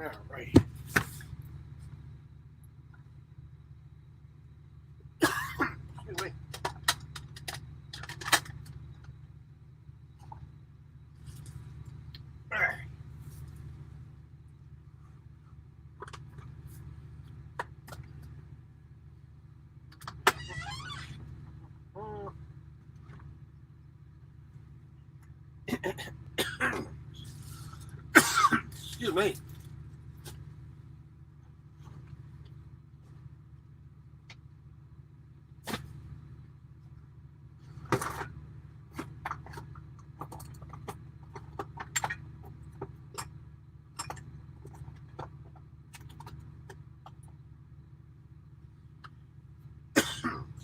All right. Excuse me. All right. Excuse me.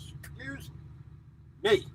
Excuse me.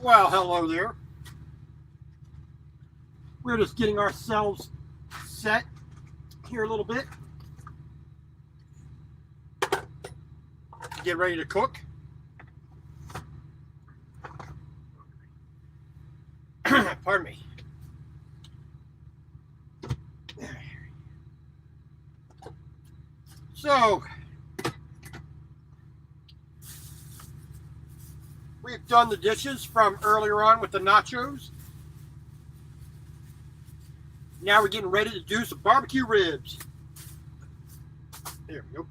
Well, hello there. We're just getting ourselves set here a little bit. Get ready to cook. Pardon me. So, we've done the dishes from earlier on with the nachos. Now we're getting ready to do some barbecue ribs. There we go.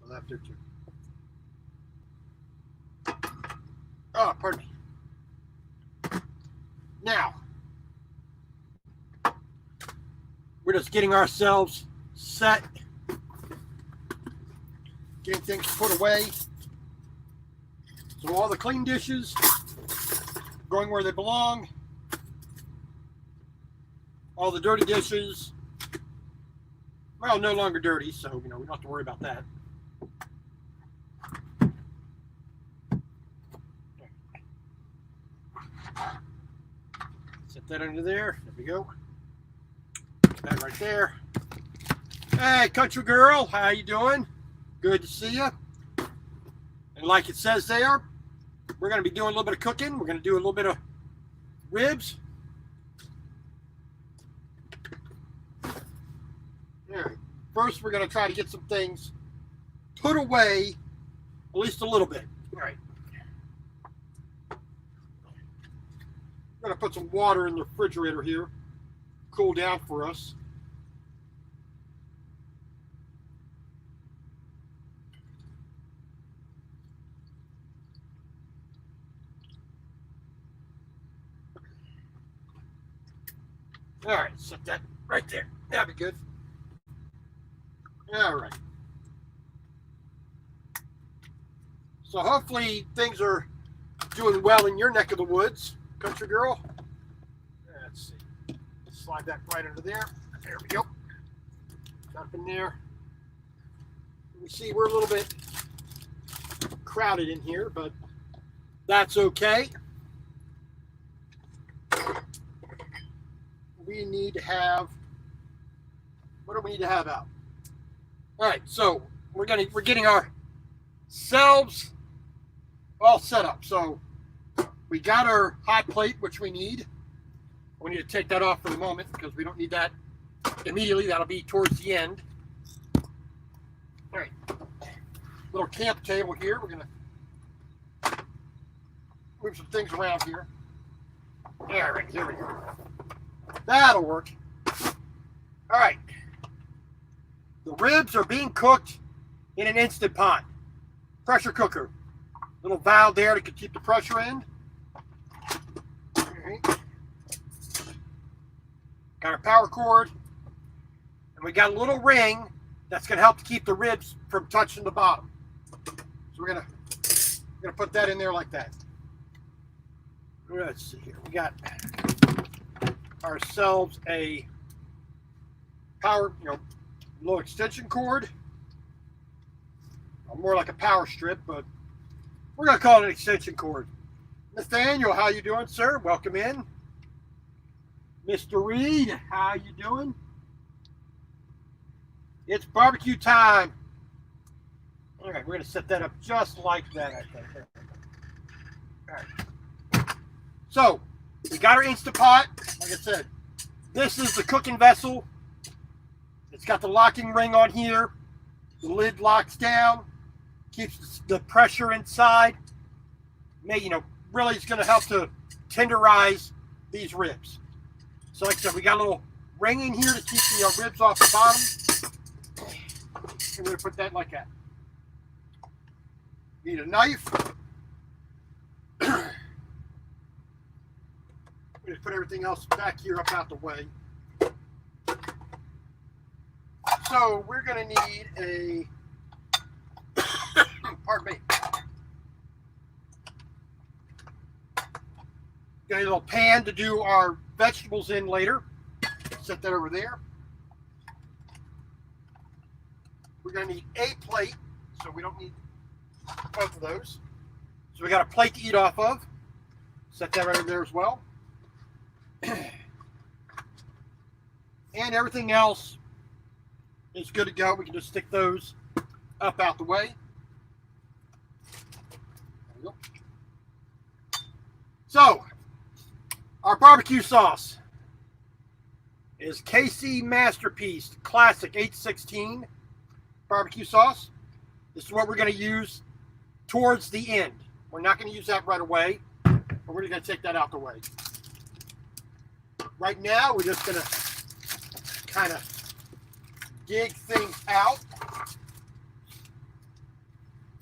The left there too. Oh, pardon me. Now, we're just getting ourselves set, getting things put away. So all the clean dishes going where they belong. All the dirty dishes, well, no longer dirty, so we don't have to worry about that. Set that under there. There we go. That right there. Hey, country girl, how you doing? Good to see you. And like it says there, we're going to be doing a little bit of cooking. We're going to do a little bit of ribs. There. First, we're going to try to get some things put away, at least a little bit. All right. We're going to put some water in the refrigerator here, cool down for us. All right, set that right there. That'd be good. All right. So hopefully things are doing well in your neck of the woods, country girl. Let's see. Slide that right under there. There we go. Dump in there. You see we're a little bit crowded in here, but that's okay. We need to have, what do we need to have out? All right, so we're getting ourselves all set up. So we got our hot plate, which we need. We need to take that off for the moment because we don't need that immediately. That'll be towards the end. All right, little camp table here. We're gonna move some things around here. All right, here we go. That'll work. All right. The ribs are being cooked in an Instant Pot. Pressure cooker. Little valve there to keep the pressure in. All right. Got our power cord. And we got a little ring that's going to help to keep the ribs from touching the bottom. So we're gonna put that in there like that. Let's see here. We got ourselves a power, little extension cord. More like a power strip, but we're gonna call it an extension cord. Nathaniel, how you doing, sir? Welcome in. Mr. Reed, how you doing? It's barbecue time. All right, we're gonna set that up just like that, I think. All right. So we got our Instapot. Like I said, this is the cooking vessel. It's got the locking ring on here. The lid locks down, keeps the pressure inside. Really it's going to help to tenderize these ribs. So like I said, we got a little ring in here to keep the ribs off the bottom. And we're going to put that like that. Need a knife. We're going to put everything else back here up out the way. So we're going to need a, pardon me, got a little pan to do our vegetables in later. Set that over there. We're going to need a plate, so we don't need both of those. So we got a plate to eat off of. Set that right over there as well. And everything else is good to go. We can just stick those up out the way. There we go. So, our barbecue sauce is KC Masterpiece Classic 816 barbecue sauce. This is what we're going to use towards the end. We're not going to use that right away, but we're going to take that out the way. Right now, we're just going to kind of dig things out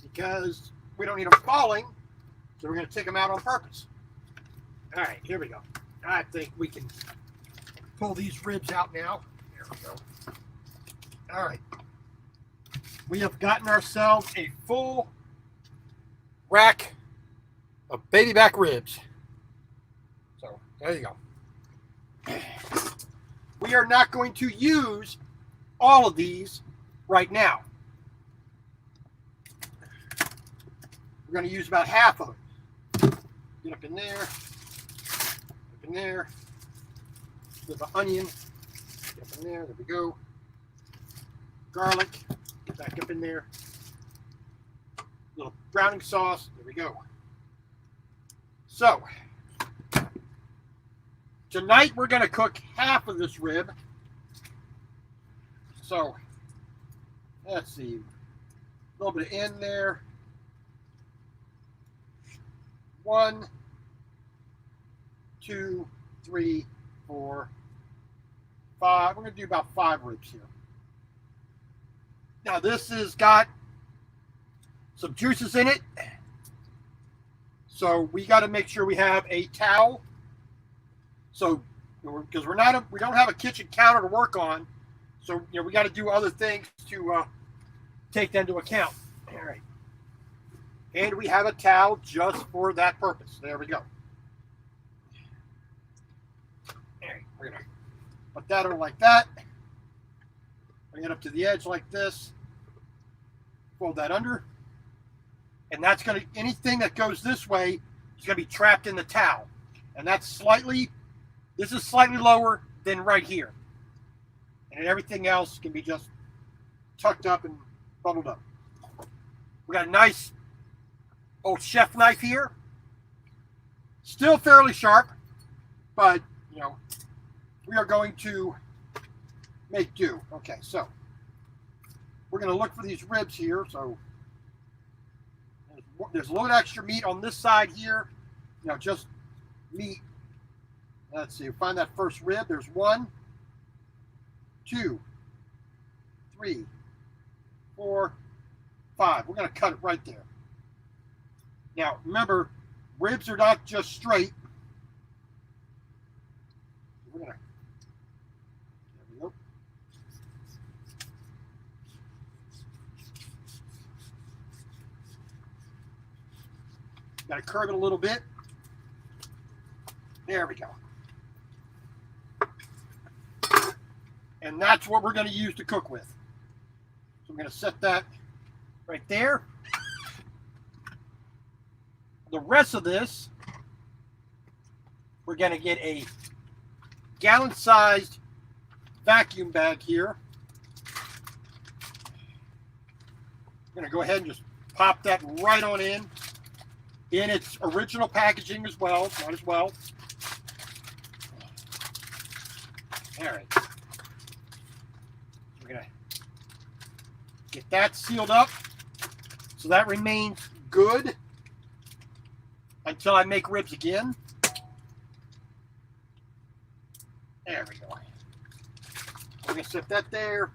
because we don't need them falling, so we're going to take them out on purpose. All right, here we go. I think we can pull these ribs out now. There we go. All right. We have gotten ourselves a full rack of baby back ribs. So there you go. We are not going to use all of these right now. We're going to use about half of it. Get up in there, up in there. With an onion, get up in there. There we go. Garlic, get back up in there. Little browning sauce. There we go. So tonight we're going to cook half of this rib. So, let's see, a little bit of end there. 1, 2, 3, 4, 5. We're going to do about 5 ribs here. Now, this has got some juices in it. So, we got to make sure we have a towel. So, because we don't have a kitchen counter to work on. So, we got to do other things to take that into account. All right. And we have a towel just for that purpose. There we go. All right. We're going to put that over like that. Bring it up to the edge like this. Fold that under. And that's going to, anything that goes this way is going to be trapped in the towel. And this is slightly lower than right here. And everything else can be just tucked up and bundled up. We got a nice old chef knife here. Still fairly sharp, but, we are going to make do. Okay, so we're going to look for these ribs here. So there's a little extra meat on this side here. Just meat. Let's see, find that first rib. There's 1, 2, 3, 4, 5. We're going to cut it right there. Now, remember, ribs are not just straight. We're going to, there we go. Got to curve it a little bit. There we go. And that's what we're going to use to cook with. So I'm going to set that right there. The rest of this, we're going to get a gallon-sized vacuum bag here. I'm going to go ahead and just pop that right on in its original packaging as well. Might as well. All right. We're going to get that sealed up so that remains good until I make ribs again. There we go. We're going to set that there.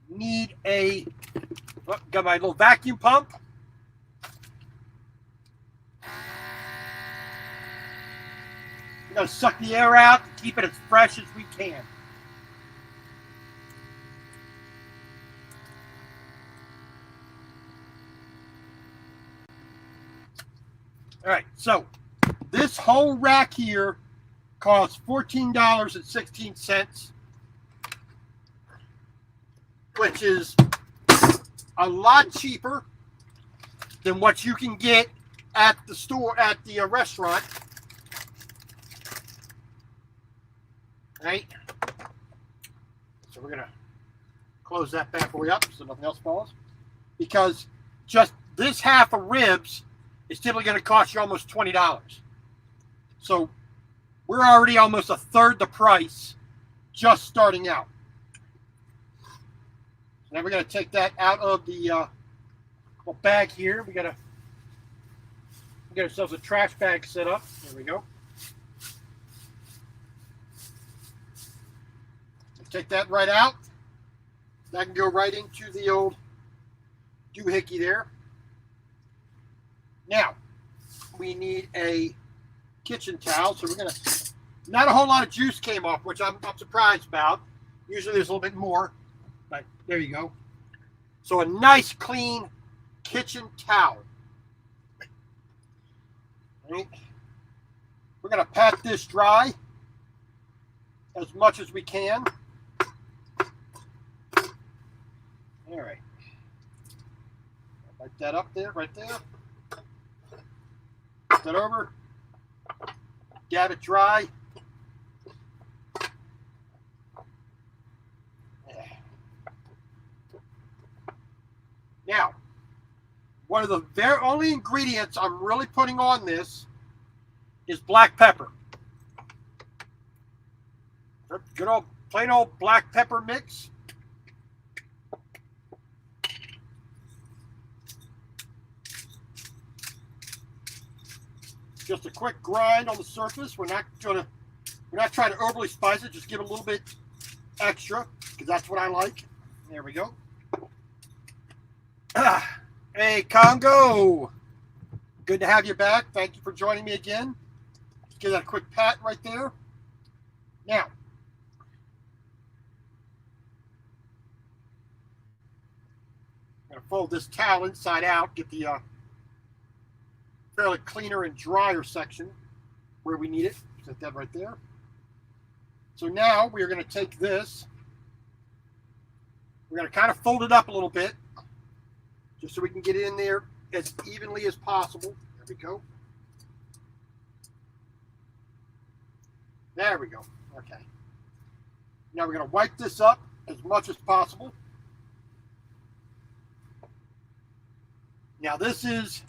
Need a, got my little vacuum pump. We're going to suck the air out to keep it as fresh as we can. All right, so this whole rack here costs $14.16, which is a lot cheaper than what you can get at the store, at the restaurant. Right? So we're gonna close that bad boy up so nothing else falls, because just this half of ribs is typically going to cost you almost $20. So we're already almost a third the price just starting out. Now we're going to take that out of the bag here. We got to get ourselves a trash bag set up. There we go. Take that right out. That can go right into the old doohickey there. Now, we need a kitchen towel. So we're going to, not a whole lot of juice came off, which I'm surprised about. Usually there's a little bit more, but there you go. So a nice clean kitchen towel. Right. We're going to pat this dry as much as we can. All right. Wipe that up there, right there. Put that over. Dab it dry. Now, one of the very only ingredients I'm really putting on this is black pepper. Good old, plain old black pepper mix. Just a quick grind on the surface. We're not trying to overly spice it. Just give it a little bit extra, because that's what I like. There we go. Hey, Congo. Good to have you back. Thank you for joining me again. Just give that a quick pat right there. Now, I'm going to fold this towel inside out, get the fairly cleaner and drier section where we need it. Set that right there. So now we are going to take this. We're going to kind of fold it up a little bit, just so we can get it in there as evenly as possible. There we go. There we go. Okay. Now we're going to wipe this up as much as possible. Now this is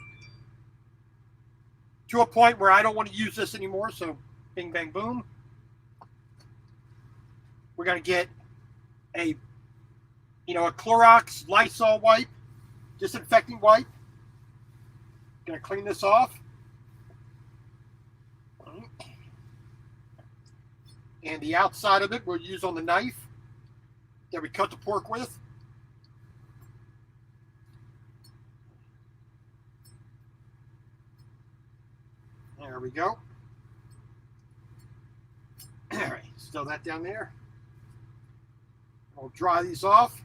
to a point where I don't want to use this anymore, so bing, bang, boom. We're going to get a Clorox Lysol wipe, disinfecting wipe. Going to clean this off. And the outside of it we'll use on the knife that we cut the pork with. There we go. All right, still that down there. I'll dry these off.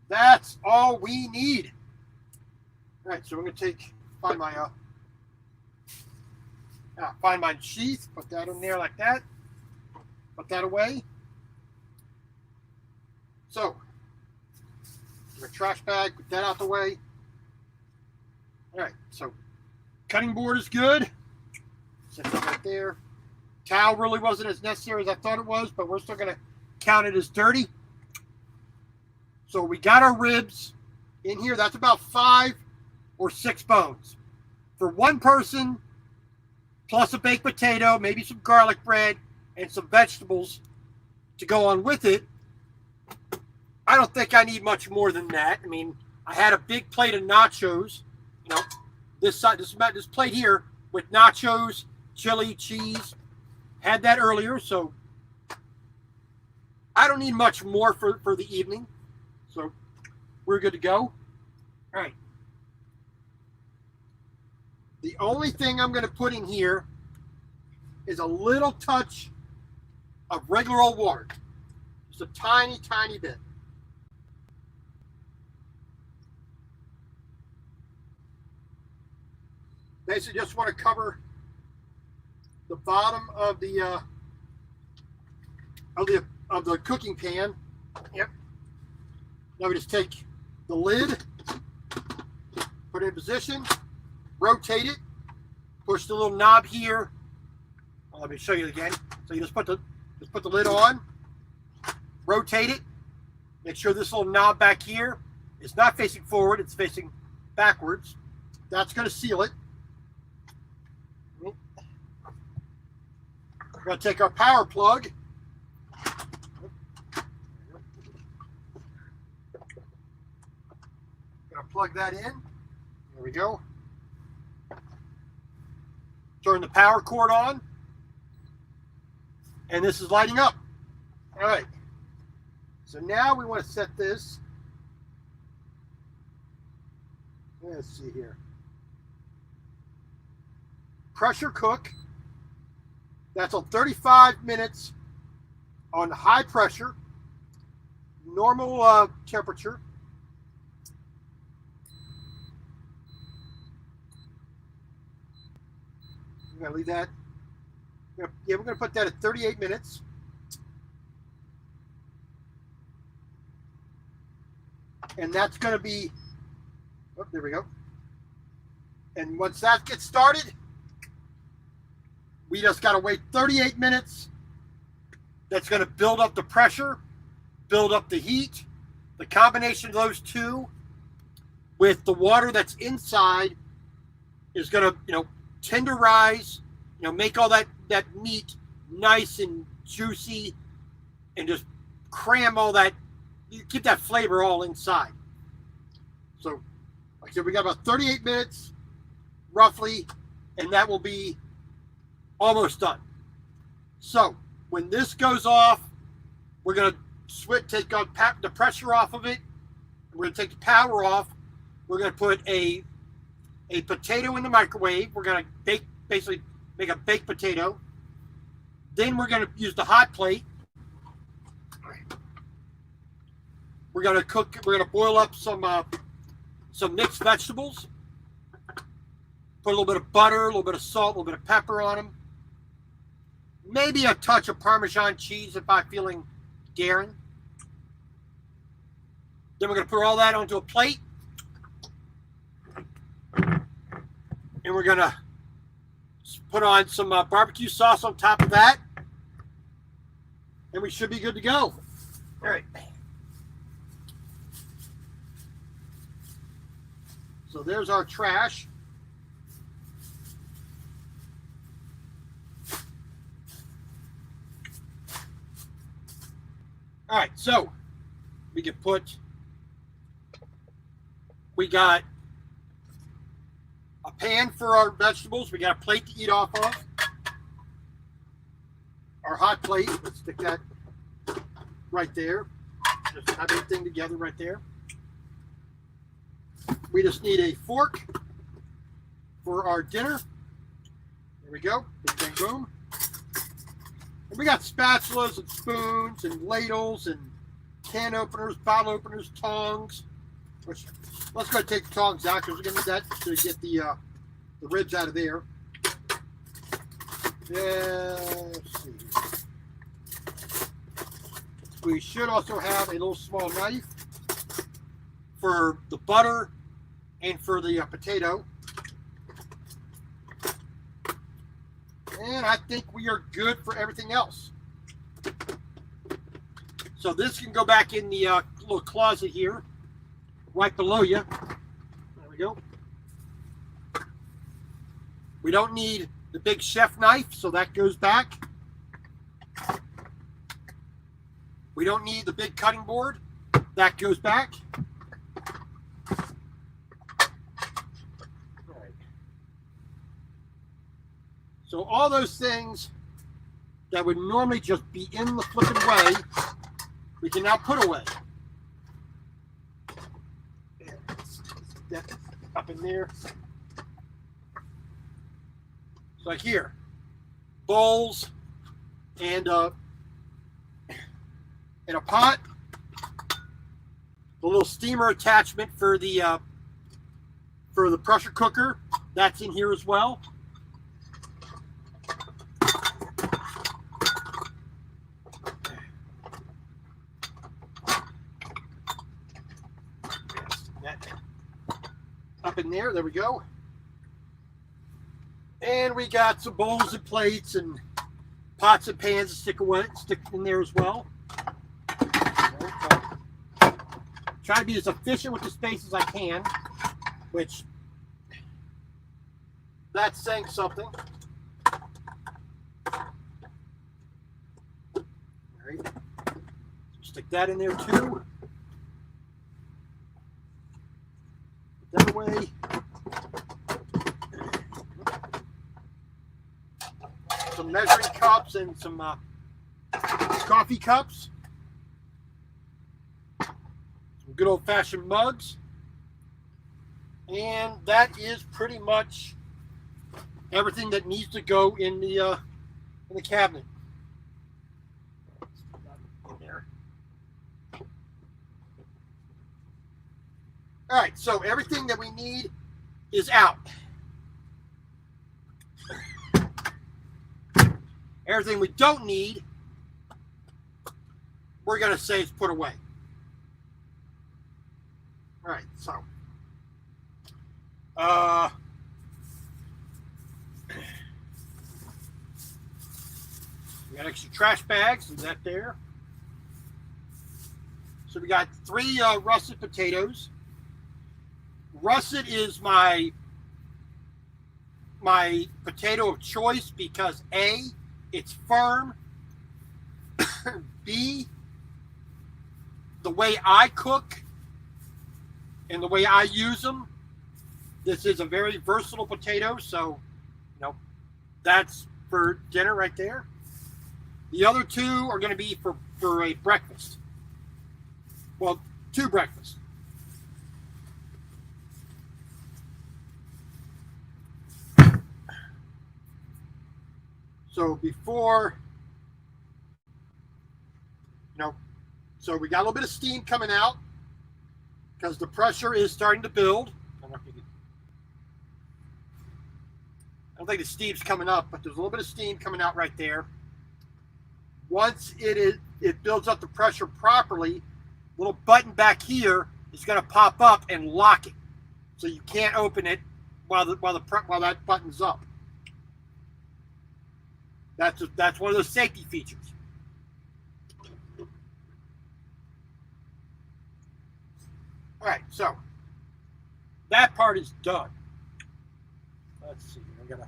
That that's all we need. All right, so we're going to find my sheath, put that in there like that, put that away. So, my trash bag, put that out the way. All right, so cutting board is good. Set that right there. Towel really wasn't as necessary as I thought it was, but we're still going to count it as dirty. So we got our ribs in here. That's about 5 or 6 bones. For one person, plus a baked potato, maybe some garlic bread, and some vegetables to go on with it, I don't think I need much more than that. I mean, I had a big plate of nachos. You know, this plate here with nachos, chili, cheese. Had that earlier, so I don't need much more for the evening. So we're good to go. All right. The only thing I'm going to put in here is a little touch of regular old water. Just a tiny, tiny bit. Basically just want to cover the bottom of the cooking pan. Yep. Now we just take the lid, put it in position, rotate it, push the little knob here. Well, let me show you again. So you just put the lid on, rotate it, make sure this little knob back here is not facing forward, it's facing backwards. That's going to seal it. We're going to take our power plug. Going to plug that in. There we go. Turn the power cord on. And this is lighting up. All right. So now we want to set this. Let's see here. Pressure cook. That's on 35 minutes on high pressure, normal temperature. I'm going to leave that. We're going to put that at 38 minutes. And that's going to be, oh, there we go. And once that gets started, we just got to wait 38 minutes. That's going to build up the pressure, build up the heat. The combination of those two with the water that's inside is going to, tenderize, make all that meat nice and juicy and just cram all that, keep that flavor all inside. So, like I said, we got about 38 minutes roughly, and that will be almost done. So when this goes off, we're going to take the pressure off of it. We're going to take the power off. We're going to put a potato in the microwave. We're going to basically make a baked potato. Then we're going to use the hot plate. We're going to boil up some mixed vegetables. Put a little bit of butter, a little bit of salt, a little bit of pepper on them. Maybe a touch of Parmesan cheese if I'm feeling daring. Then we're going to put all that onto a plate. And we're going to put on some barbecue sauce on top of that. And we should be good to go. All right. So there's our trash. All right, so we got a pan for our vegetables. We got a plate to eat off of. Our hot plate, let's stick that right there. Just have everything together right there. We just need a fork for our dinner. There we go. Bing, bang, boom. And we got spatulas and spoons and ladles and can openers, bottle openers, tongs, Which, let's go ahead and take the tongs out because we're going to need that to get the ribs out of there. Yeah, let's see. We should also have a little small knife for the butter and for the potato. And I think we are good for everything else. So this can go back in the little closet here, right below you. There we go. We don't need the big chef knife, so that goes back. We don't need the big cutting board. That goes back. All right. So all those things that would normally just be in the flipping way, we can now put away. That up in there. So like here, bowls and a pot, the little steamer attachment for the pressure cooker, that's in here as well. Up in there, there we go. And we got some bowls and plates and pots and pans to stick in there as well. Try to be as efficient with the space as I can, which that's saying something. All right. Stick that in there too. Put that away. Some measuring cups and some coffee cups. Some good old-fashioned mugs. And that is pretty much everything that needs to go in the cabinet. In there. All right, so everything that we need is out. Everything we don't need, we're going to say is put away. All right, so we got extra trash bags, is that there? So we got 3 russet potatoes. Russet is my potato of choice because A, it's firm. B, the way I cook and the way I use them, this is a very versatile potato. So, that's for dinner right there. The other 2 are going to be for a breakfast. Well, 2 breakfasts. So before, so we got a little bit of steam coming out because the pressure is starting to build. I don't think the steam's coming up, but there's a little bit of steam coming out right there. Once it builds up the pressure properly, a little button back here is going to pop up and lock it, so you can't open it while that button's up. That's one of those safety features. All right, so that part is done. Let's see. I gotta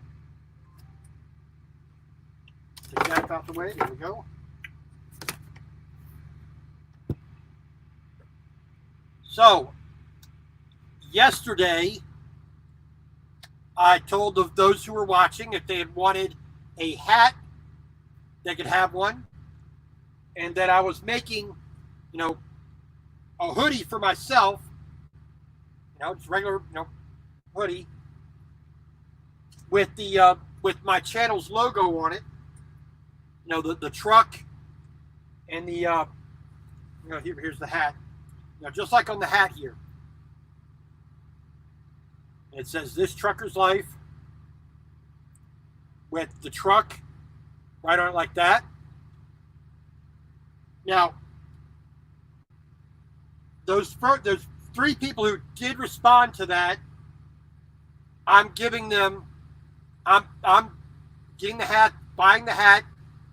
take that out the way. There we go. So yesterday, I told those who were watching if they had wanted a hat, they could have one, and that I was making, a hoodie for myself, just regular, hoodie with with my channel's logo on it, the truck and the, here's the hat, just like on the hat here, It says This Trucker's Life with the truck right on it like that. Now, those 3 people who did respond to that, I'm giving them, I'm getting the hat, buying the hat,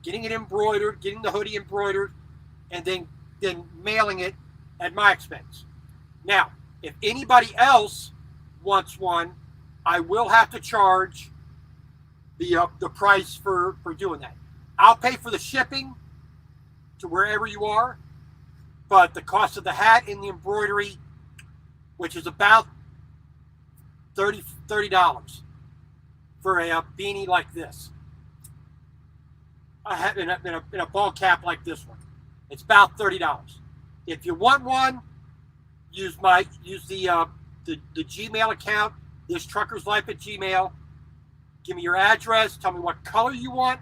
getting it embroidered, getting the hoodie embroidered, and then mailing it at my expense. Now, if anybody else wants one, I will have to charge the price for doing that. I'll pay for the shipping to wherever you are, but the cost of the hat and the embroidery, which is about $30 for a beanie like this, I have in a ball cap like this one, it's about $30. If you want one, use the Gmail account, This Trucker's Life at Gmail. Give me your address. Tell me what color you want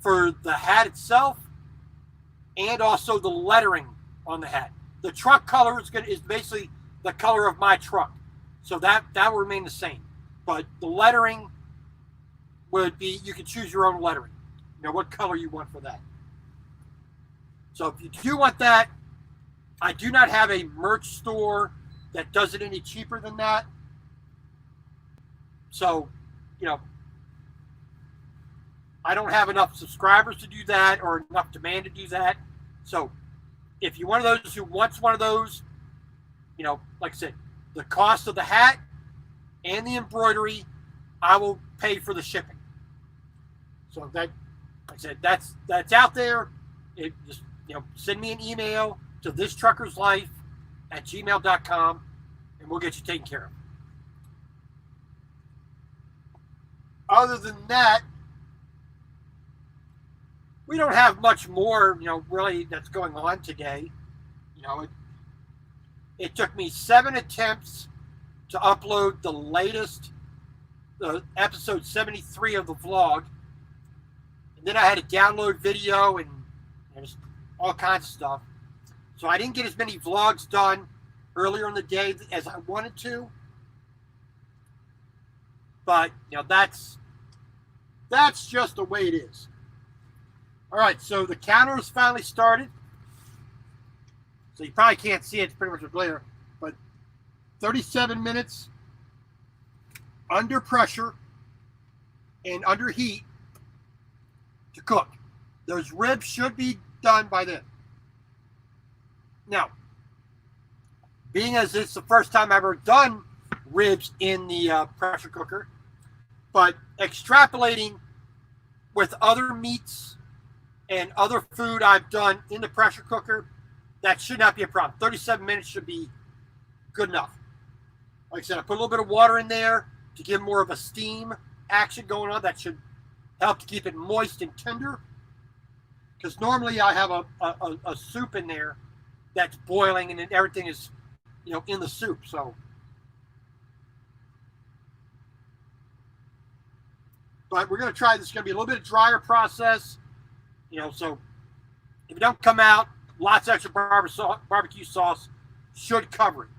for the hat itself, and also the lettering on the hat. The truck color is basically the color of my truck, so that will remain the same. But the lettering would be, you can choose your own lettering. You know what color you want for that. So if you do want that, I do not have a merch store that does it any cheaper than that. So, I don't have enough subscribers to do that or enough demand to do that. So if you're one of those who wants one of those, like I said, the cost of the hat and the embroidery, I will pay for the shipping. So that, like I said, that's out there. It just, send me an email to thistruckerslife@gmail.com and we'll get you taken care of. Other than that, we don't have much more, really that's going on today. It took me 7 attempts to upload the latest, episode 73 of the vlog. And then I had to download video and just all kinds of stuff. So I didn't get as many vlogs done earlier in the day as I wanted to. But, that's just the way it is. All right, so the counter has finally started. So you probably can't see it, it's pretty much a glare, but 37 minutes under pressure and under heat to cook. Those ribs should be done by then. Now, being as it's the first time I've ever done ribs in the pressure cooker, but extrapolating with other meats and other food I've done in the pressure cooker, that should not be a problem. 37 minutes should be good enough. Like I said, I put a little bit of water in there to give more of a steam action going on. That should help to keep it moist and tender. Because normally I have a soup in there that's boiling and then everything is, in the soup. So, but we're going to try this. It's going to be a little bit of drier process. So if it don't come out, lots of extra barbecue sauce should cover it.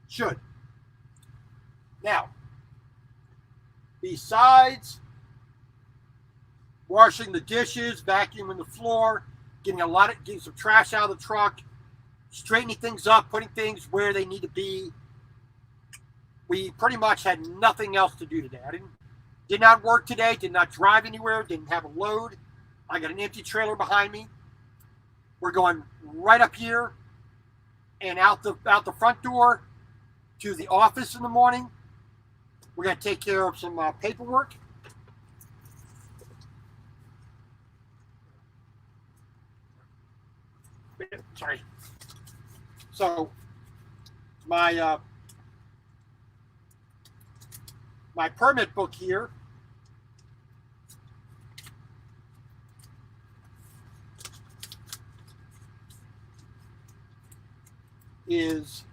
Should. Now, besides washing the dishes, vacuuming the floor, getting some trash out of the truck, straightening things up, putting things where they need to be, we pretty much had nothing else to do today. I did not work today, did not drive anywhere, didn't have a load. I got an empty trailer behind me. We're going right up here and out the front door to the office in the morning. We're going to take care of some paperwork. Sorry. So my permit book here is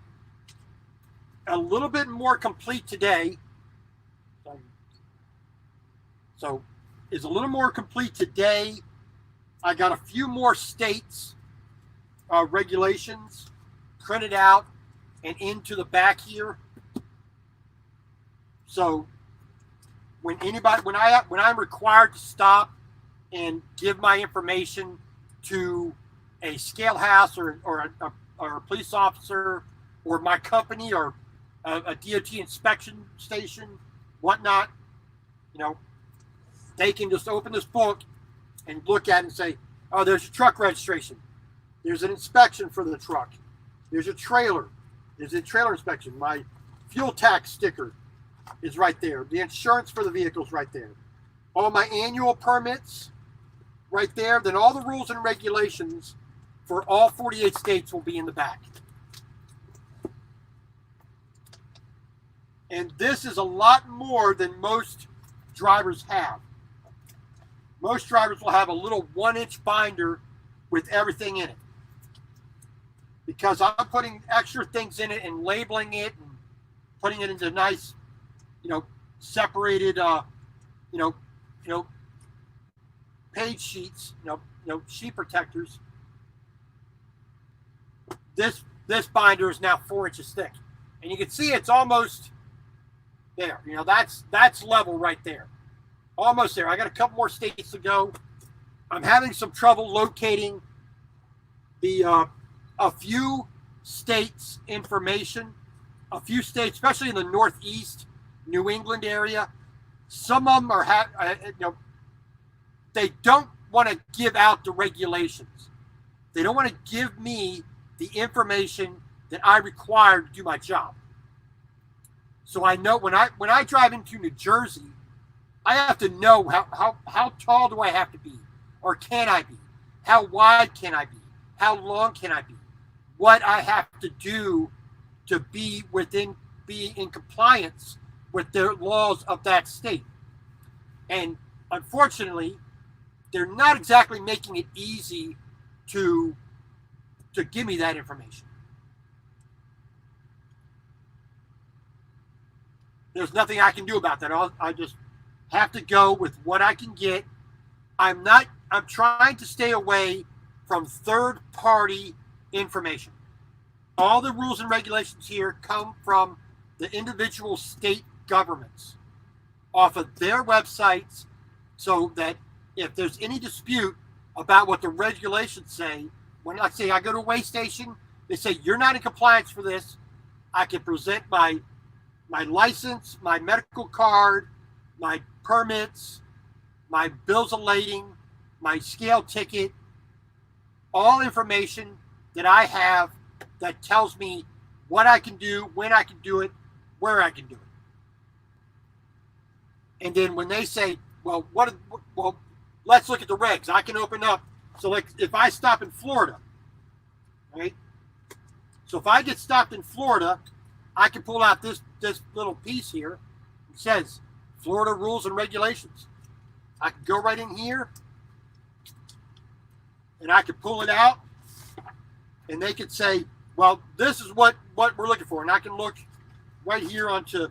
a little bit more complete today. So is a little more complete today. I got a few more states regulations printed out and into the back here. So when I'm required to stop and give my information to a scale house or a police officer or my company or a DOT inspection station, whatnot, they can just open this book and look at it and say, oh, there's a truck registration. There's an inspection for the truck. There's a trailer. There's a trailer inspection. My fuel tax sticker is right there. The insurance for the vehicle is right there. All my annual permits right there. Then all the rules and regulations for all 48 states will be in the back. And this is a lot more than most drivers have. Most drivers will have a little 1-inch binder with everything in it. Because I'm putting extra things in it and labeling it and putting it into nice, separated, page sheets, sheet protectors. This binder is now 4 inches thick, and you can see it's almost there. That's level right there, almost there. I got a couple more states to go. I'm having some trouble locating the a few states' information. A few states, especially in the Northeast, New England area, some of them are they don't want to give out the regulations. They don't want to give me the information that I require to do my job. So I know when I drive into New Jersey, I have to know how tall do I have to be, or can I be? How wide can I be? How long can I be? What I have to do to be in compliance with the laws of that state. And unfortunately, they're not exactly making it easy to give me that information. There's nothing I can do about that. I just have to go with what I can get. I'm trying to stay away from third-party information. All the rules and regulations here come from the individual state governments off of their websites, so that if there's any dispute about what the regulations say, when I go to a weigh station, they say, you're not in compliance for this, I can present my license, my medical card, my permits, my bills of lading, my scale ticket, all information that I have that tells me what I can do, when I can do it, where I can do it. And then when they say, well, let's look at the regs. I can open up. So like if I stop in Florida, right? So if I get stopped in Florida, I can pull out this little piece here. It says Florida rules and regulations. I can go right in here and I can pull it out, and they could say, well, this is what we're looking for. And I can look right here onto,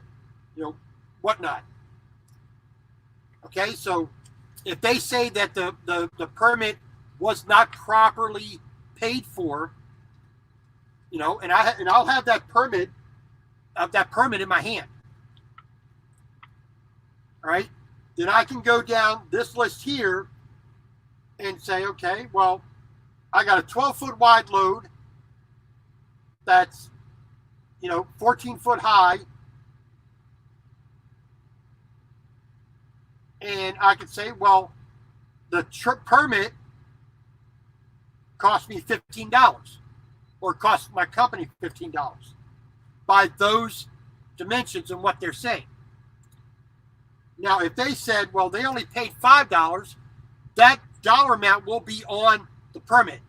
whatnot. Okay, so if they say that the permit was not properly paid for, and I'll have that permit in my hand. All right, then I can go down this list here and say, okay, well, I got a 12-foot wide load that's 14 foot high, and I could say, well, the permit cost me $15 or cost my company $15 by those dimensions and what they're saying. Now, if they said, well, they only paid $5, that dollar amount will be on the permit.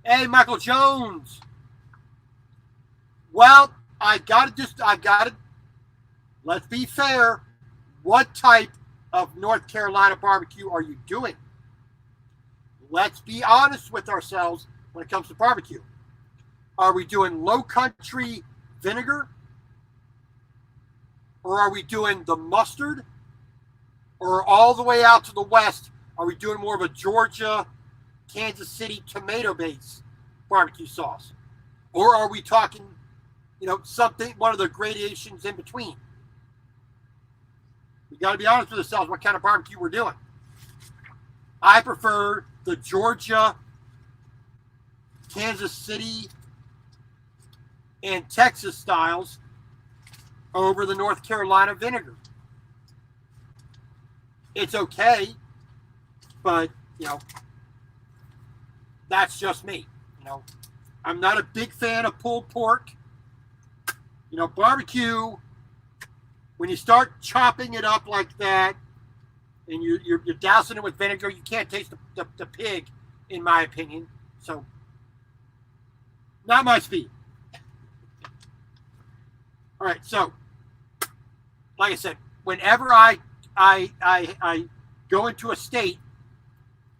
Hey, Michael Jones. Well, let's be fair. What type of North Carolina barbecue are you doing? Let's be honest with ourselves when it comes to barbecue. Are we doing low country vinegar? Or are we doing the mustard? Or all the way out to the west, are we doing more of a Georgia, Kansas City tomato-based barbecue sauce? Or are we talking something, one of the gradations in between. We got to be honest with ourselves what kind of barbecue we're doing. I prefer the Georgia, Kansas City, and Texas styles over the North Carolina vinegar. It's okay, but, that's just me. I'm not a big fan of pulled pork. Barbecue, when you start chopping it up like that and you're dousing it with vinegar, you can't taste the pig, in my opinion. So, not my speed. All right, so, like I said, whenever I go into a state,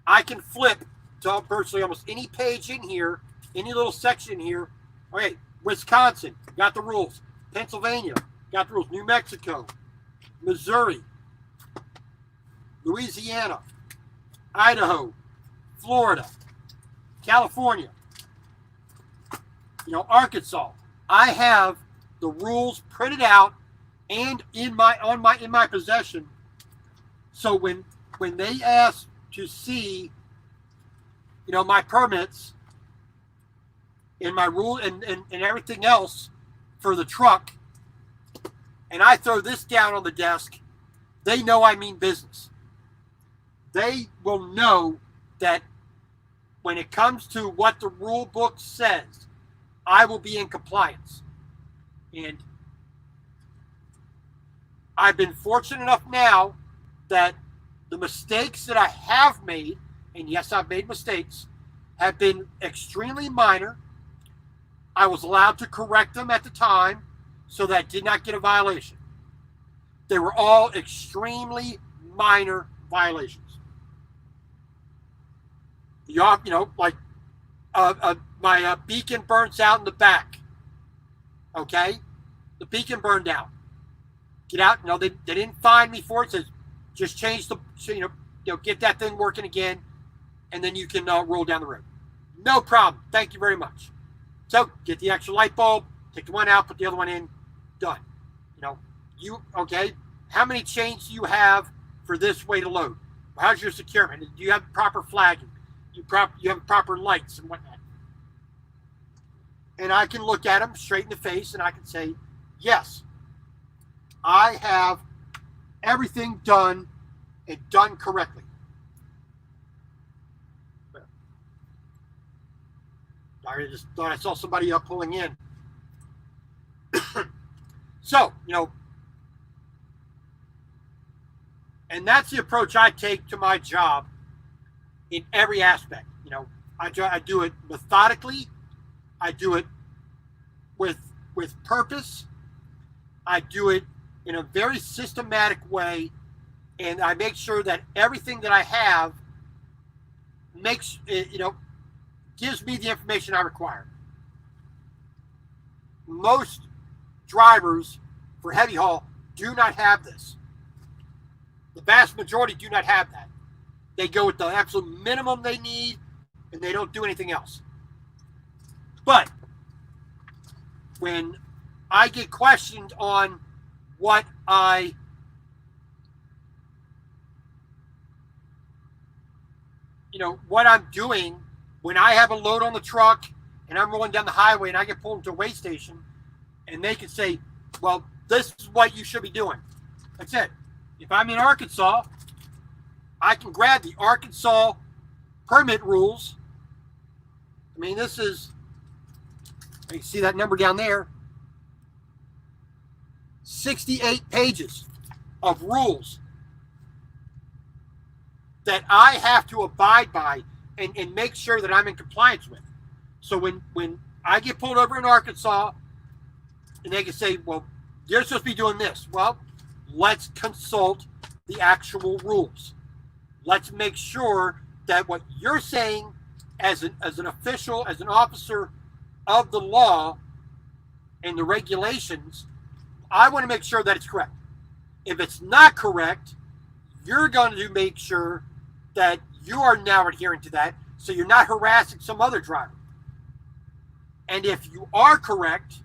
I can flip to virtually almost any page in here, any little section here. Okay, Wisconsin, got the rules. Pennsylvania, got the rules. New Mexico, Missouri, Louisiana, Idaho, Florida, California, Arkansas. I have the rules printed out and in my possession. So when they ask to see, my permits and my rule and everything else for the truck, and I throw this down on the desk, they know I mean business. They will know that when it comes to what the rule book says, I will be in compliance. And I've been fortunate enough now that the mistakes that I have made, and yes, I've made mistakes, have been extremely minor. I was allowed to correct them at the time, so that I did not get a violation. They were all extremely minor violations. Like my beacon burns out in the back. Okay? The beacon burned out. Get out. No, they didn't fine me for it. It says, just change get that thing working again, and then you can roll down the road. No problem. Thank you very much. So, get the extra light bulb, take the one out, put the other one in, done. Okay, how many chains do you have for this way to load? How's your securement? Do you have proper flagging? You have proper lights and whatnot? And I can look at them straight in the face and I can say, yes, I have everything done and done correctly. I just thought I saw somebody up pulling in. So, and that's the approach I take to my job in every aspect. I do it methodically. I do it with purpose. I do it in a very systematic way, and I make sure that everything that I have gives me the information I require. Most drivers for heavy haul do not have this. The vast majority do not have that. They go with the absolute minimum they need, and they don't do anything else. But when I get questioned on what what I'm doing when I have a load on the truck and I'm rolling down the highway and I get pulled into a weigh station, and they can say, well, this is what you should be doing. That's it. If I'm in Arkansas, I can grab the Arkansas permit rules. I mean, this is, you see that number down there, 68 pages of rules that I have to abide by and make sure that I'm in compliance with. So when I get pulled over in Arkansas and they can say, well, you're supposed to be doing this. Well, let's consult the actual rules. Let's make sure that what you're saying as an official, as an officer of the law and the regulations, I want to make sure that it's correct. If it's not correct, you're going to make sure that you are now adhering to that, so you're not harassing some other driver. And if you are correct,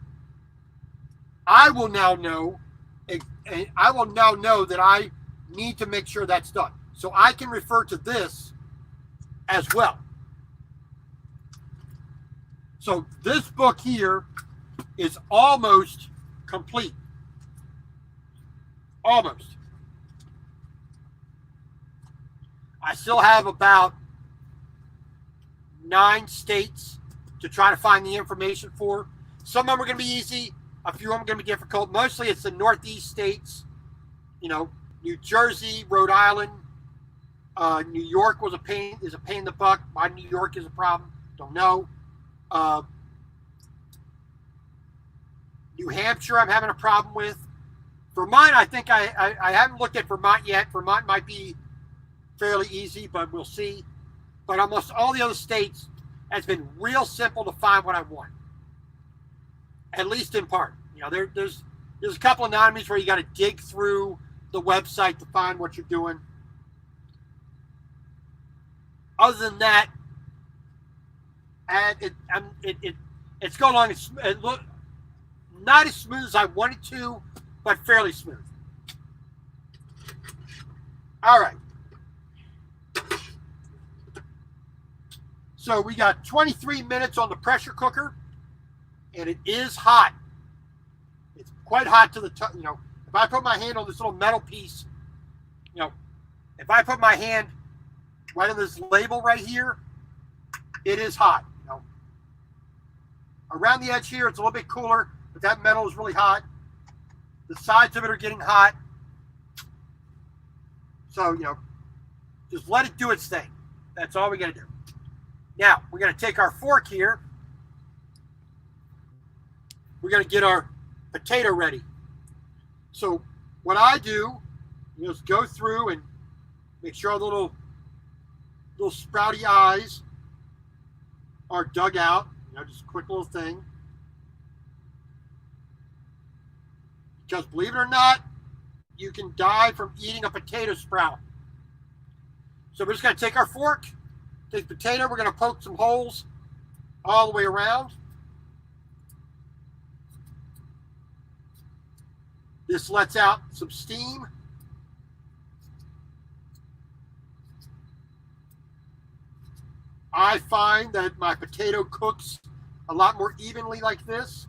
I will now know, and I will now know that I need to make sure that's done. So I can refer to this as well. So this book here is almost complete. Almost. I still have about 9 states to try to find the information for. Some of them are going to be easy. A few of them are going to be difficult. Mostly it's the Northeast states. You know, New Jersey, Rhode Island, New York is a pain in the butt. Why New York is a problem, don't know. New Hampshire, I'm having a problem with. Vermont, I think I haven't looked at Vermont yet. Vermont might be fairly easy, but we'll see. But almost all the other states has been real simple to find what I want, at least in part. You know, there's a couple of anatomies where you got to dig through the website to find what you're doing. Other than that, and it's going along. Not as smooth as I wanted to, but fairly smooth. All right. So we got 23 minutes on the pressure cooker, and it is hot. It's quite hot to the touch. You know, if I put my hand on this little metal piece, you know, if I put my hand right on this label right here, it is hot. You know, around the edge here, it's a little bit cooler, but that metal is really hot. The sides of it are getting hot. So, you know, just let it do its thing. That's all we got to do. Now, we're going to take our fork here. We're going to get our potato ready. So what I do is go through and make sure all the little sprouty eyes are dug out. You know, just a quick little thing. Because believe it or not, you can die from eating a potato sprout. So we're just going to take our fork, take the potato, we're going to poke some holes all the way around. This lets out some steam. I find that my potato cooks a lot more evenly like this.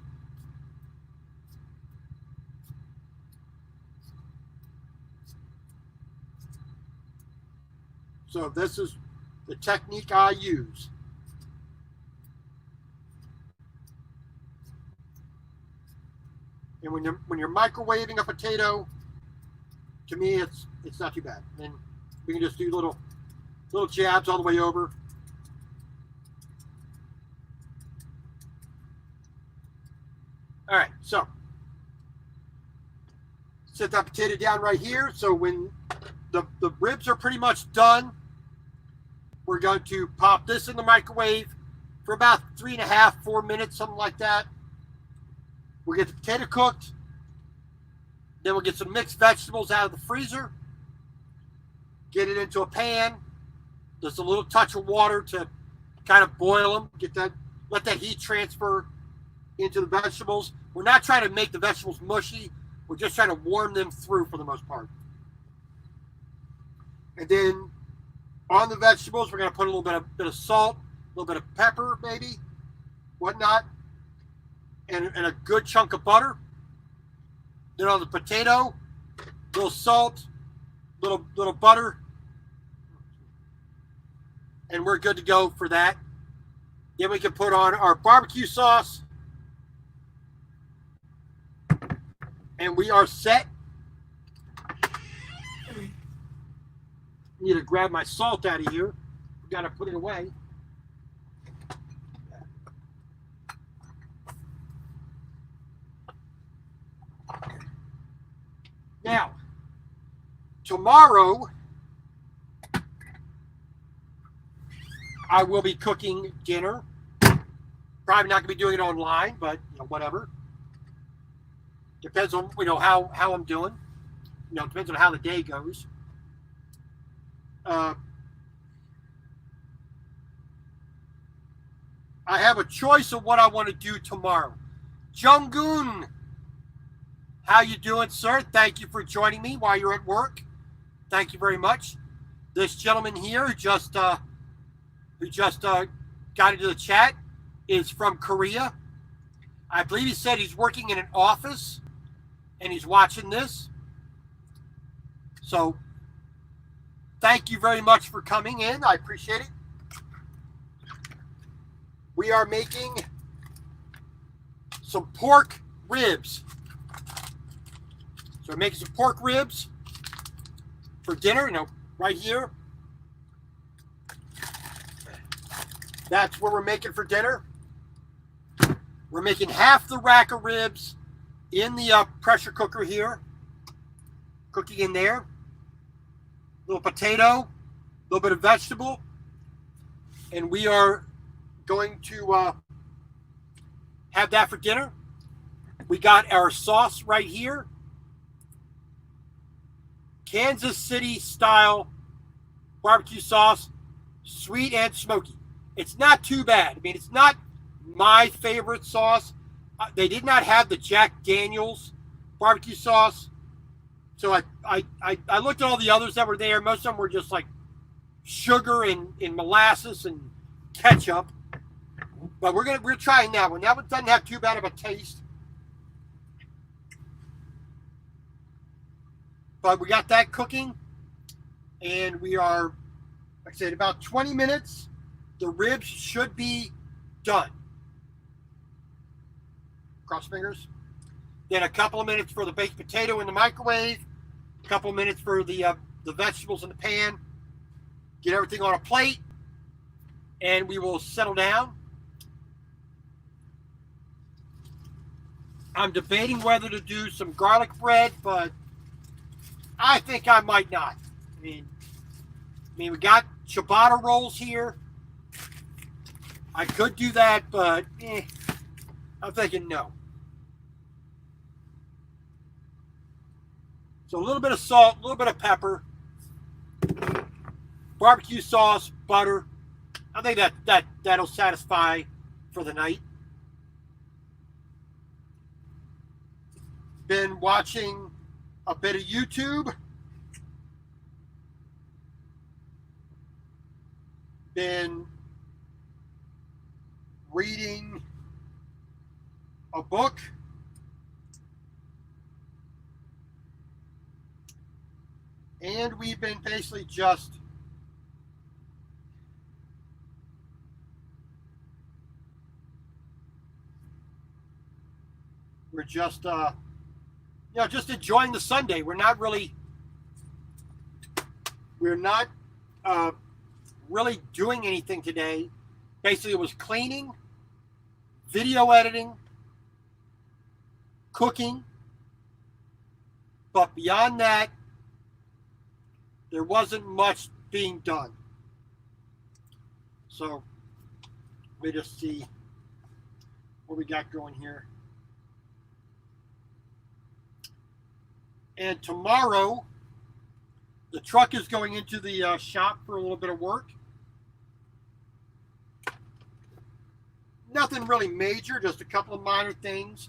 So this is the technique I use. And when you're microwaving a potato, to me it's not too bad. And we can just do little jabs all the way over. All right, so set that potato down right here. So when the ribs are pretty much done, we're going to pop this in the microwave for about 3.5, 4 minutes, something like that. We'll get the potato cooked. Then we'll get some mixed vegetables out of the freezer. Get it into a pan. Just a little touch of water to kind of boil them. Let that heat transfer into the vegetables. We're not trying to make the vegetables mushy. We're just trying to warm them through for the most part. And then on the vegetables, we're going to put a little bit of salt, a little bit of pepper, maybe, whatnot, and a good chunk of butter. Then on the potato, a little salt, little butter, and we're good to go for that. Then we can put on our barbecue sauce, and we are set. I need to grab my salt out of here. I've got to put it away. Now, tomorrow, I will be cooking dinner. Probably not going to be doing it online, but you know, whatever. Depends on how I'm doing. Depends on how the day goes. I have a choice of what I want to do tomorrow. Junggoon How you doing, sir? Thank you for joining me while you're at work. Thank you very much. This gentleman here who just got into the chat is from Korea. I believe he said he's working in an office and he's watching this. So thank you very much for coming in. I appreciate it. We are making some pork ribs. So we're making some pork ribs for dinner, right here. That's what we're making for dinner. We're making half the rack of ribs in the pressure cooker here. Cooking in there. A little potato, a little bit of vegetable. And we are going to have that for dinner. We got our sauce right here. Kansas City style barbecue sauce, sweet and smoky. It's not too bad. I mean, it's not my favorite sauce. They did not have the Jack Daniels barbecue sauce. So I looked at all the others that were there. Most of them were just like sugar and molasses and ketchup. But we're trying that one. That one doesn't have too bad of a taste. But we got that cooking, and we are, like I said, about 20 minutes. The ribs should be done. Cross fingers. Then a couple of minutes for the baked potato in the microwave. A couple of minutes for the vegetables in the pan. Get everything on a plate, and we will settle down. I'm debating whether to do some garlic bread, but I think I might not. I mean, we got ciabatta rolls here. I could do that, but I'm thinking no. So a little bit of salt, a little bit of pepper, barbecue sauce, butter. I think that'll satisfy for the night. Been watching a bit of YouTube. Been reading a book. And we've been basically just just enjoying the Sunday. We're not really doing anything today. Basically, it was cleaning, video editing, cooking. But beyond that, there wasn't much being done. So, let me just see what we got going here. And tomorrow, the truck is going into the shop for a little bit of work. Nothing really major, just a couple of minor things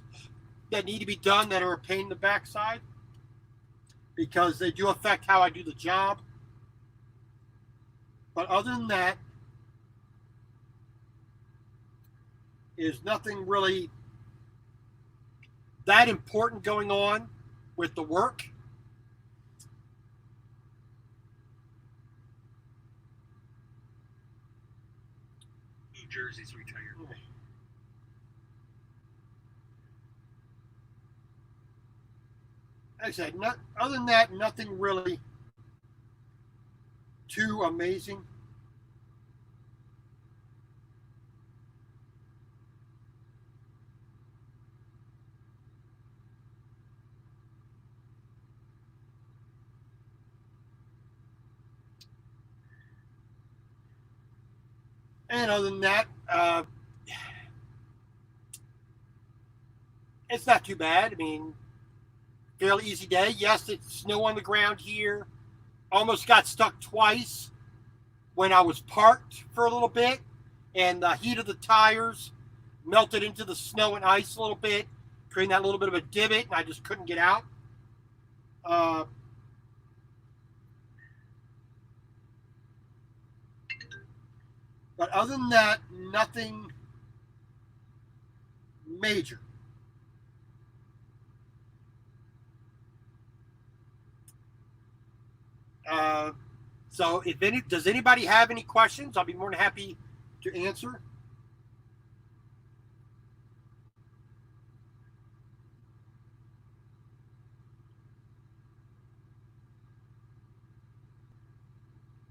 that need to be done that are a pain in the backside because they do affect how I do the job. But other than that, is nothing really that important going on with the work. New Jersey's retired. Like I said, other than that, nothing really too amazing. And other than that, it's not too bad. I mean, fairly easy day. Yes, it's snow on the ground here. Almost got stuck twice when I was parked for a little bit, and the heat of the tires melted into the snow and ice a little bit, creating that little bit of a divot, and I just couldn't get out. But other than that, nothing major. So does anybody have any questions? I'll be more than happy to answer.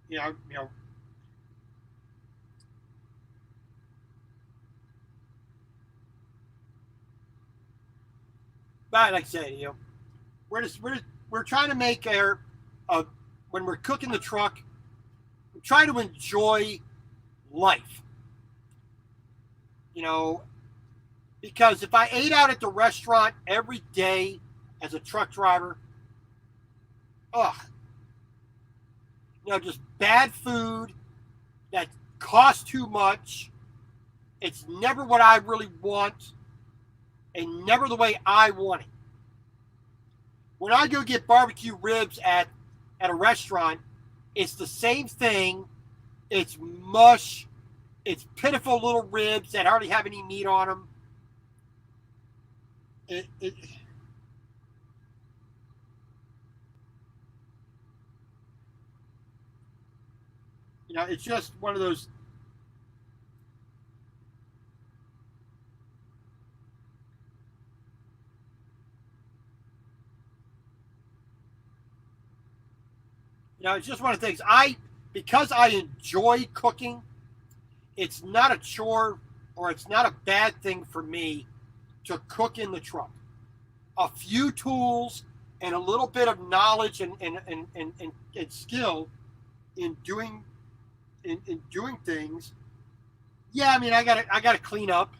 You know, but like I said, we're trying to make when we're cooking the truck, we try to enjoy life. Because if I ate out at the restaurant every day as a truck driver, ugh, just bad food that costs too much. It's never what I really want and never the way I want it. When I go get barbecue ribs at a restaurant, it's the same thing. It's mush. It's pitiful little ribs that hardly have any meat on them. It's just one of those. It's just one of the things. Because I enjoy cooking, it's not a chore or it's not a bad thing for me to cook in the truck. A few tools and a little bit of knowledge and skill in doing things. Yeah, I mean, I gotta clean up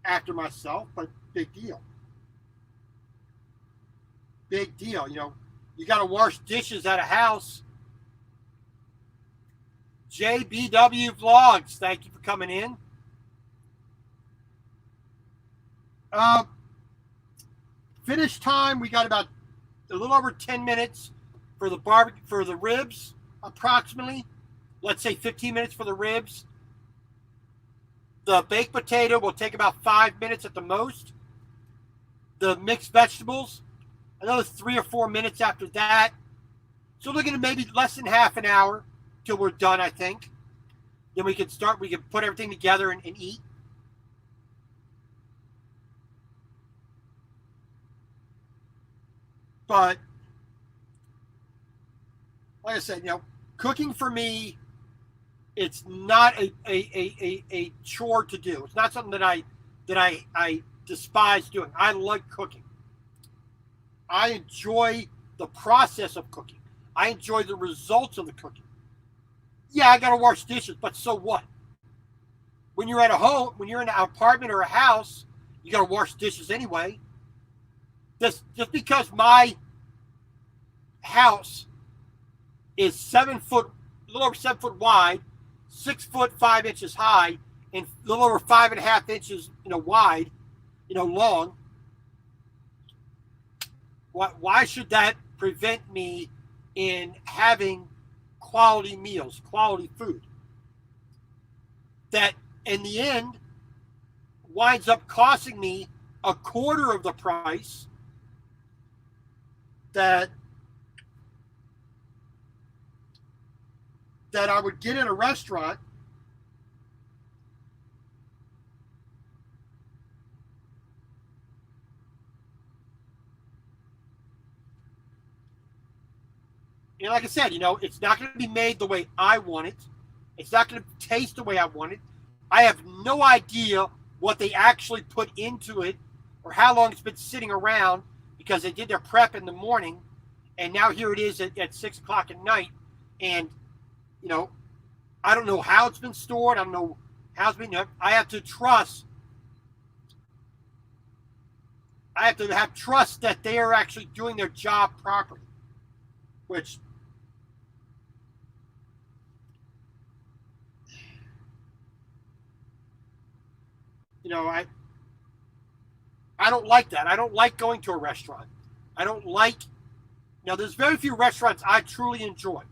after myself, but big deal. Big deal. You gotta wash dishes at a house. JBW Vlogs, thank you for coming in. Finish time, we got about a little over 10 minutes for the ribs, approximately. Let's say 15 minutes for the ribs. The baked potato will take about 5 minutes at the most. The mixed vegetables, another 3 or 4 minutes after that. So looking at maybe less than half an hour till we're done, I think. Then we can put everything together and eat. But like I said, cooking for me, it's not a chore to do. It's not something that I despise doing. I like cooking. I enjoy the process of cooking. I enjoy the results of the cooking. Yeah, I got to wash dishes, but so what? When you're at a home, when you're in an apartment or a house, you got to wash dishes anyway. Just because my house is a little over 7 foot wide, 6 foot 5 inches high, and a little over 5.5 inches, wide, long. Why should that prevent me in having quality meals, quality food? That in the end winds up costing me a quarter of the price that I would get in a restaurant. And like I said, it's not going to be made the way I want it. It's not going to taste the way I want it. I have no idea what they actually put into it or how long it's been sitting around because they did their prep in the morning. And now here it is at 6 o'clock at night. And, I don't know how it's been stored. I don't know how it's been. I have to trust. I have to have trust that they are actually doing their job properly. Which, I don't like that. I don't like going to a restaurant. I don't like, now there's very few restaurants I truly enjoy.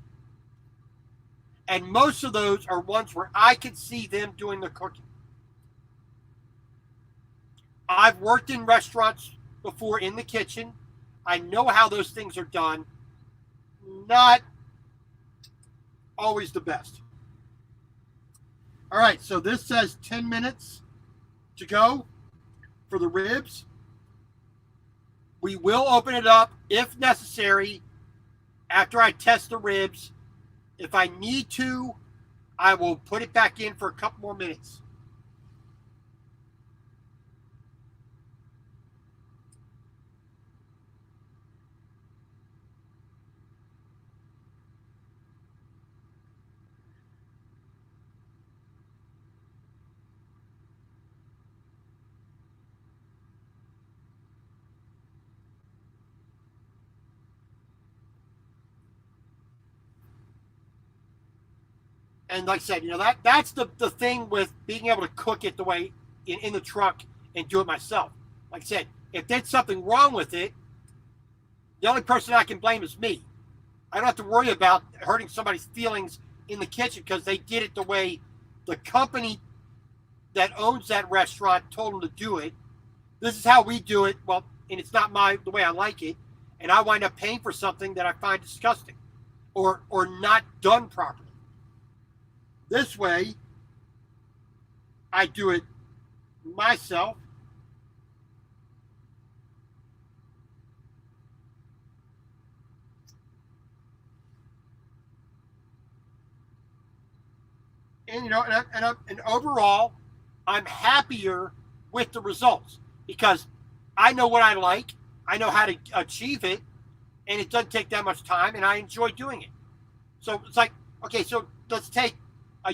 And most of those are ones where I can see them doing the cooking. I've worked in restaurants before in the kitchen. I know how those things are done. Not always the best. All right, so this says 10 minutes to go for the ribs. We will open it up if necessary after I test the ribs. If I need to, I will put it back in for a couple more minutes. And like I said, that's the thing with being able to cook it the way in the truck and do it myself. Like I said, if there's something wrong with it, the only person I can blame is me. I don't have to worry about hurting somebody's feelings in the kitchen because they did it the way the company that owns that restaurant told them to do it. This is how we do it. Well, and it's not the way I like it. And I wind up paying for something that I find disgusting or not done properly. This way, I do it myself. And and overall, I'm happier with the results because I know what I like, I know how to achieve it, and it doesn't take that much time, and I enjoy doing it. So it's like, okay, so let's take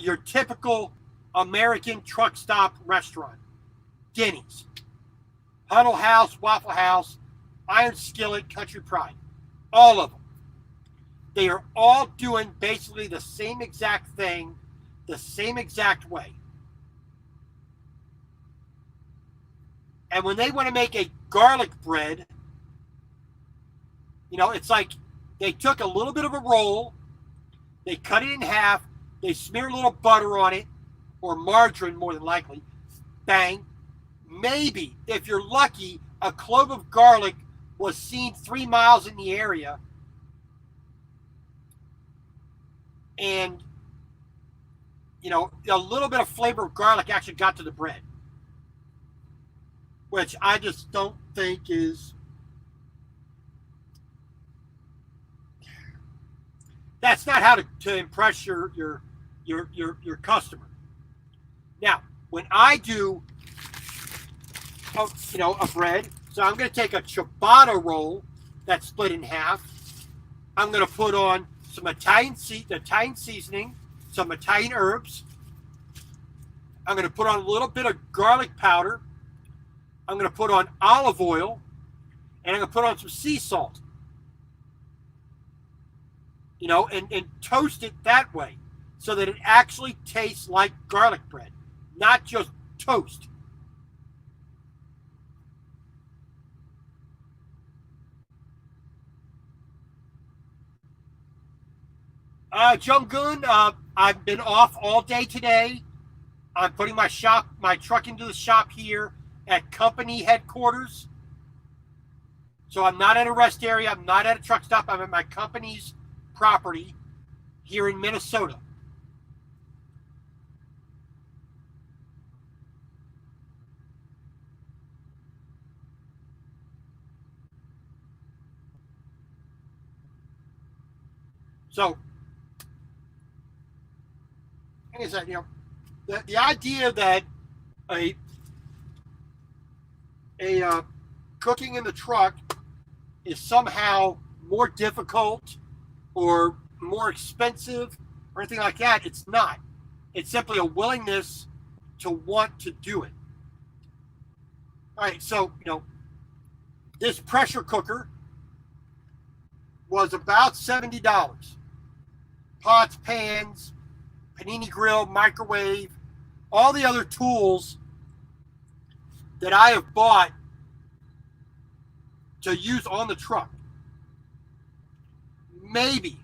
your typical American truck stop restaurant. Denny's, Huddle House, Waffle House, Iron Skillet, Country Pride. All of them. They are all doing basically the same exact thing, the same exact way. And when they want to make a garlic bread, it's like they took a little bit of a roll, they cut it in half, they smear a little butter on it, or margarine more than likely. Bang. Maybe, if you're lucky, a clove of garlic was seen 3 miles in the area. And, a little bit of flavor of garlic actually got to the bread. Which I just don't think is... That's not how to impress your customer. Now, when I do, a bread, so I'm going to take a ciabatta roll that's split in half. I'm going to put on some Italian seasoning, some Italian herbs. I'm going to put on a little bit of garlic powder. I'm going to put on olive oil, and I'm going to put on some sea salt. And toast it that way so that it actually tastes like garlic bread, not just toast. Junggoon, I've been off all day today. I'm putting my truck into the shop here at company headquarters. So I'm not at a rest area. I'm not at a truck stop. I'm at my company's property here in Minnesota. So, like I said, the idea that a cooking in the truck is somehow more difficult or more expensive or anything like that, it's not. It's simply a willingness to want to do it. All right, so, this pressure cooker was about $70. Pots, pans, panini grill, microwave, all the other tools that I have bought to use on the truck. Maybe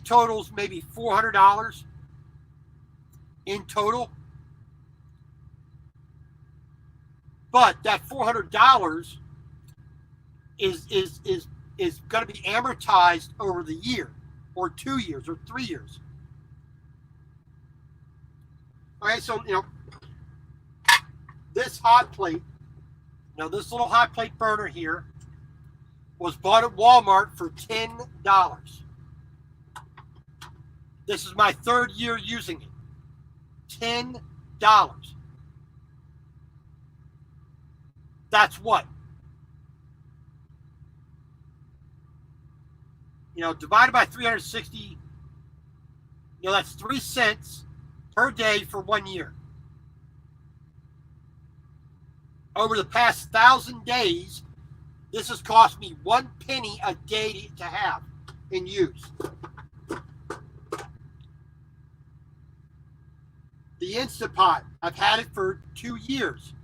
totals maybe $400 in total. But that $400 is going to be amortized over the year, or 2 years, or 3 years. Okay, so this hot plate, this little hot plate burner here was bought at Walmart for $10. This is my 3rd year using it. $10. That's what? Divided by 360, that's 3 cents per day for 1 year. Over the past 1,000 days, this has cost me 1 penny a day to have and use. The Instant Pot, I've had it for 2 years.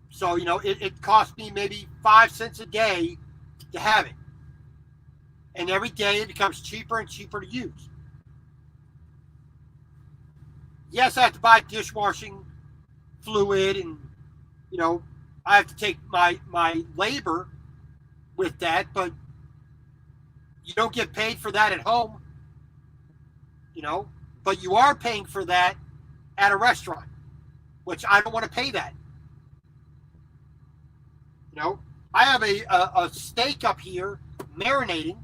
So, it cost me maybe 5 cents a day to have it. And every day it becomes cheaper and cheaper to use. Yes, I have to buy dishwashing fluid, and, I have to take my labor with that, but you don't get paid for that at home, but you are paying for that at a restaurant, which I don't want to pay that. I have a steak up here marinating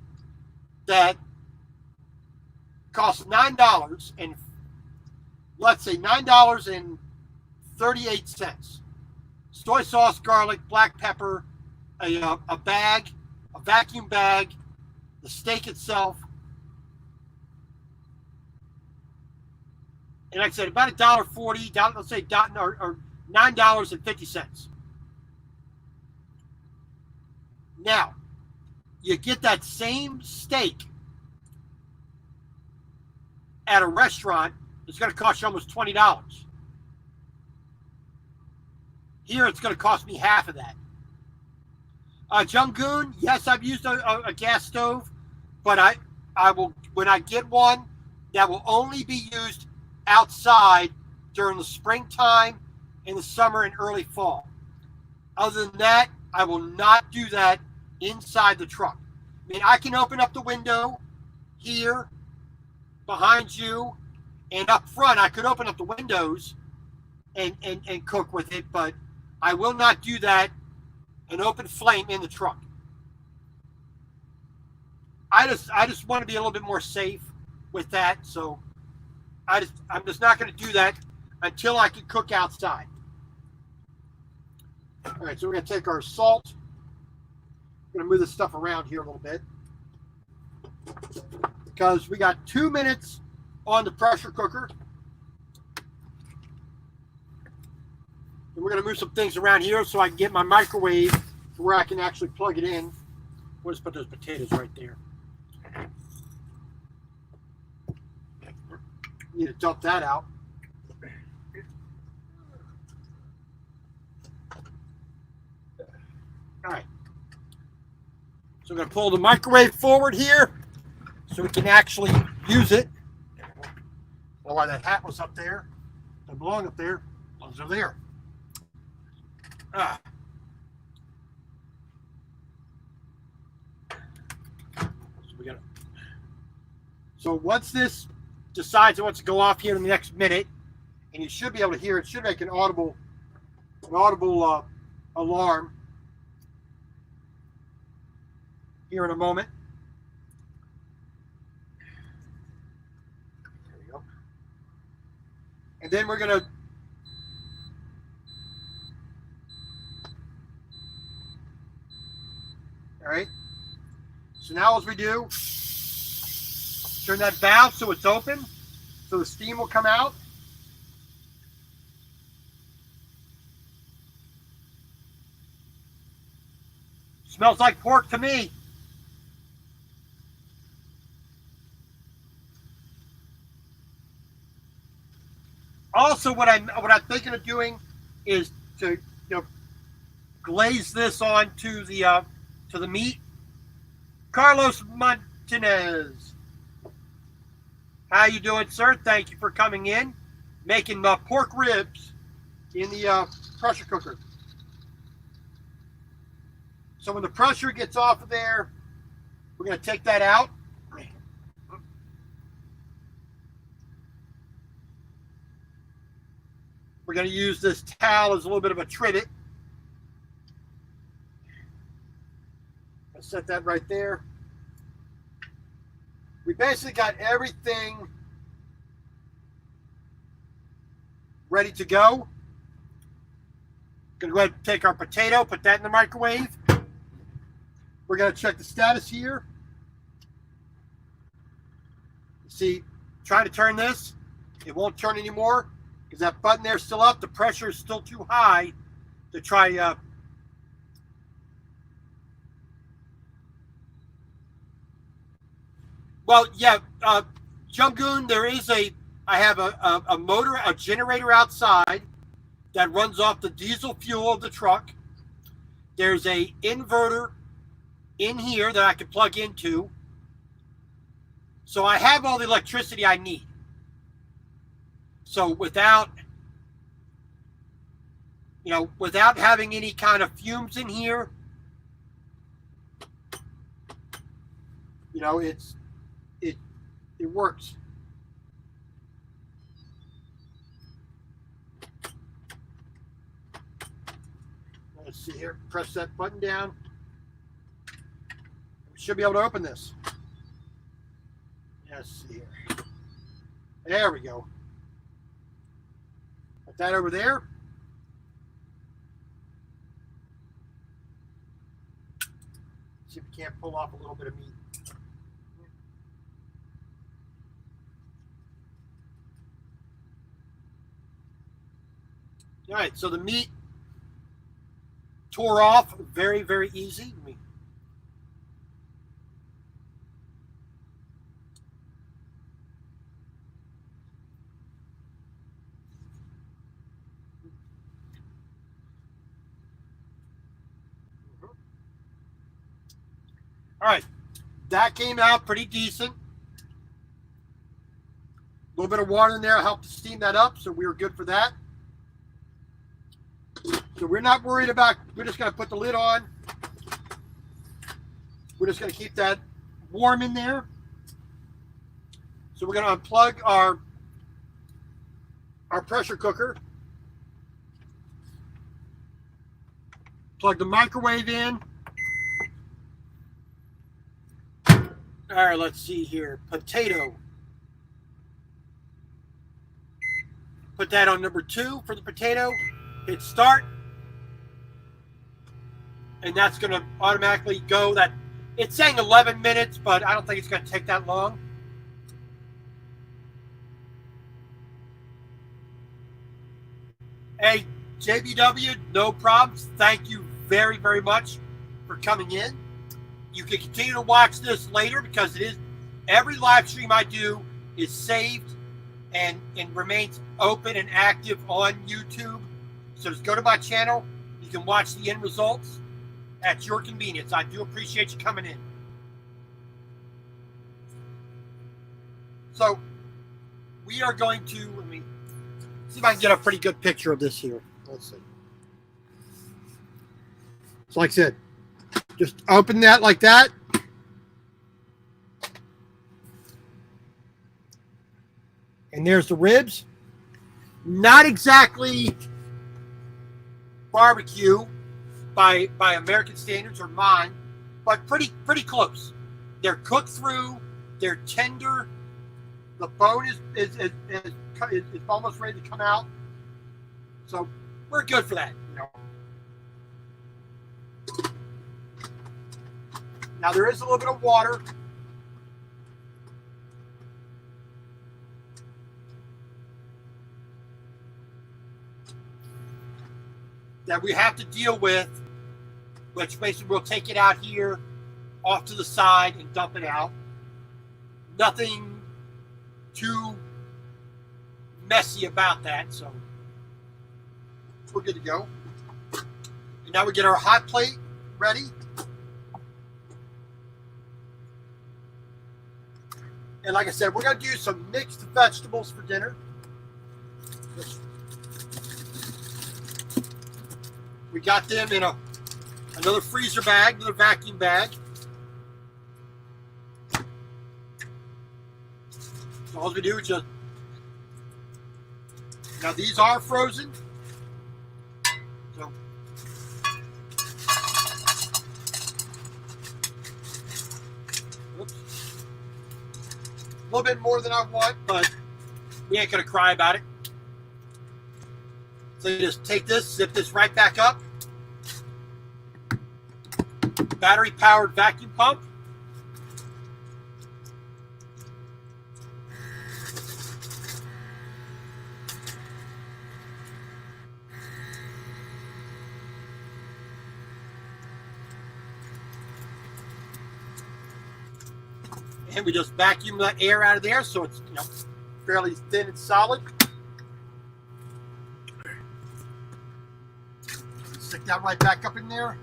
that costs $9, and let's say $9.38. Soy sauce, garlic, black pepper, a bag, a vacuum bag, the steak itself, and like I said, about $1.40. Let's say or $9.50. Now, you get that same steak at a restaurant, it's going to cost you almost $20. Here, it's going to cost me half of that. Jungoon, yes, I've used a gas stove, but I will, when I get one, that will only be used outside during the springtime, in the summer, and early fall. Other than that, I will not do that inside the truck. I mean, I can open up the window here, behind you, and up front. I could open up the windows and cook with it, but I will not do that, an open flame in the truck. I just want to be a little bit more safe with that, so I'm just not going to do that until I can cook outside. All right, so we're going to take our salt. I'm going to move this stuff around here a little bit because we got 2 minutes on the pressure cooker. And we're going to move some things around here so I can get my microwave to where I can actually plug it in. We'll just put those potatoes right there. Need to dump that out. All right. So I'm going to pull the microwave forward here so we can actually use it. I don't know why that hat was up there. They belong up there. Those are there. So once this decides it wants to go off here in the next minute, and you should be able to hear it, should make an audible alarm here in a moment. There we go. And then we're going to all right. So now as we do, turn that valve so it's open, so the steam will come out. Smells like pork to me. Also, what I'm thinking of doing is to glaze this onto the to the meat. Carlos Martinez, how you doing, sir? Thank you for coming in. Making pork ribs in the pressure cooker. So when the pressure gets off of there, we're going to take that out. We're going to use this towel as a little bit of a trivet. I'll set that right there. We basically got everything ready to go. Going to go ahead and take our potato, put that in the microwave. We're going to check the status here. See, try to turn this. It won't turn anymore because that button there's still up. The pressure is still too high to try. Well, yeah, Jungoon, there is I have a motor, a generator outside that runs off the diesel fuel of the truck. There's a inverter in here that I can plug into. So I have all the electricity I need. So without having any kind of fumes in here, it works. Let's see here. Press that button down. We should be able to open this. Let's see here. There we go. Put that over there. See if we can't pull off a little bit of meat. All right, so the meat tore off very, very easy. All right, that came out pretty decent. A little bit of water in there helped to steam that up, so we were good for that. So we're not worried about, we're just going to put the lid on. We're just going to keep that warm in there. So we're going to unplug our pressure cooker. Plug the microwave in. All right, let's see here. Potato. Put that on number 2 for the potato. Hit start. And that's going to automatically go. That it's saying 11 minutes, but I don't think it's going to take that long. Hey, JBW, no problems. Thank you very, very much for coming in. You can continue to watch this later because it is every live stream I do is saved and remains open and active on YouTube. So just go to my channel. You can watch the end results at your convenience. I do appreciate you coming in. So we are going to, let me see if I can get a pretty good picture of this here. Let's see. So like I said, just open that like that. And there's the ribs. Not exactly barbecue by American standards or mine, but pretty close. They're cooked through. They're tender. The bone is almost ready to come out. So we're good for that. Now there is a little bit of water. That we have to deal with, which basically we'll take it out here off to the side and dump it out. Nothing too messy about that, so we're good to go. And now we get our hot plate ready. And like I said, we're going to do some mixed vegetables for dinner. We got them in another freezer bag, another vacuum bag. So all we do is just, now these are frozen. So oops. A little bit more than I want, but we ain't gonna cry about it. So you just take this, zip this right back up. Battery powered vacuum pump. And we just vacuum that air out of there so it's, you know, fairly thin and solid. Stick that right back up in there.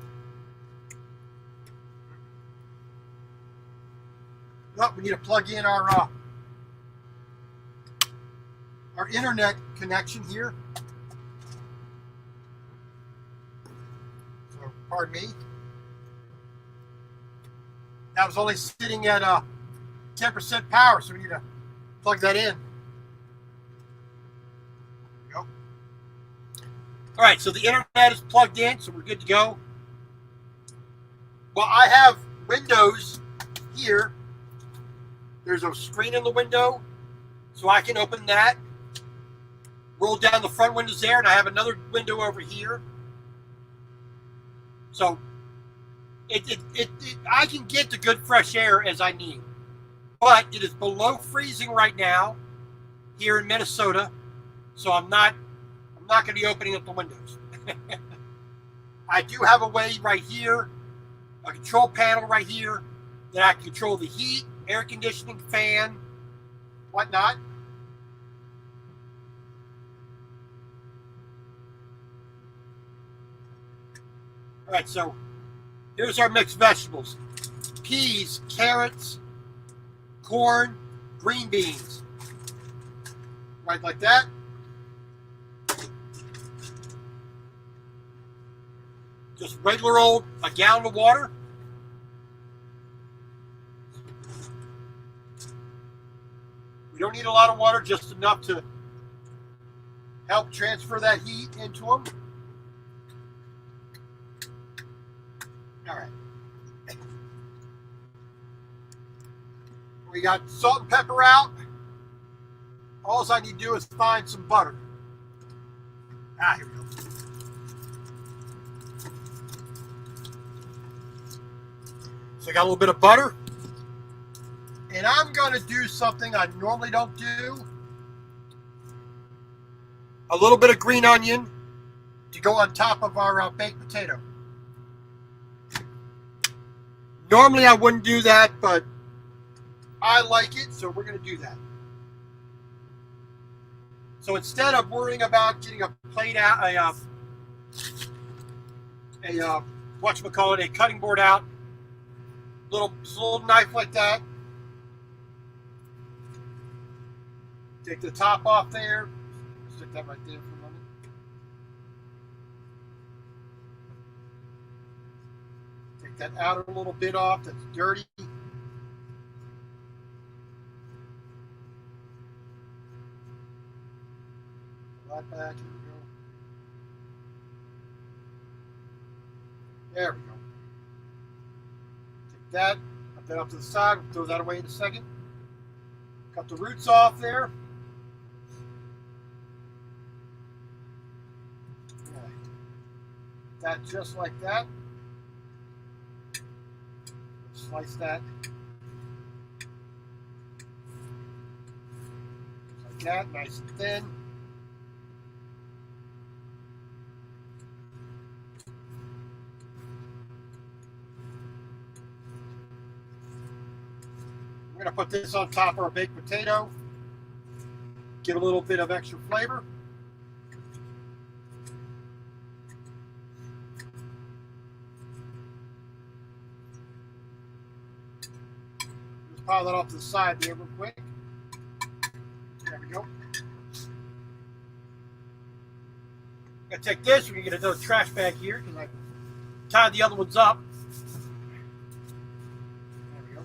Well, we need to plug in our internet connection here. So, pardon me. That was only sitting at 10% power, so we need to plug that in. There we go. All right, so the internet is plugged in, so we're good to go. Well, I have windows here. There's a screen in the window, so I can open that, roll down the front windows there, and I have another window over here. So I can get the good fresh air as I need. But it is below freezing right now here in Minnesota, so I'm not going to be opening up the windows. I do have a way right here, a control panel right here, that I can control the heat, air conditioning, fan, whatnot. All right, so here's our mixed vegetables: peas, carrots, corn, green beans. Right like that. Just regular old, a gallon of water. We don't need a lot of water, just enough to help transfer that heat into them. All right. We got salt and pepper out. All I need to do is find some butter. Here we go. So I got a little bit of butter. And I'm going to do something I normally don't do. A little bit of green onion to go on top of our baked potato. Normally I wouldn't do that, but I like it, so we're going to do that. So instead of worrying about getting a plate out, a cutting board out, little knife like that. Take the top off there. Stick that right there for a moment. Take that outer little bit off that's dirty. Right back. Here we go. There we go. Take that, put that up to the side. We'll throw that away in a second. Cut the roots off there. Right. That just like that. Slice that. Just like that, nice and thin. We're going to put this on top of our baked potato. Give a little bit of extra flavor. Pile that off to the side there real quick. There we go. I'm gonna take this. We're gonna get another trash bag here because I tied the other ones up. There we go.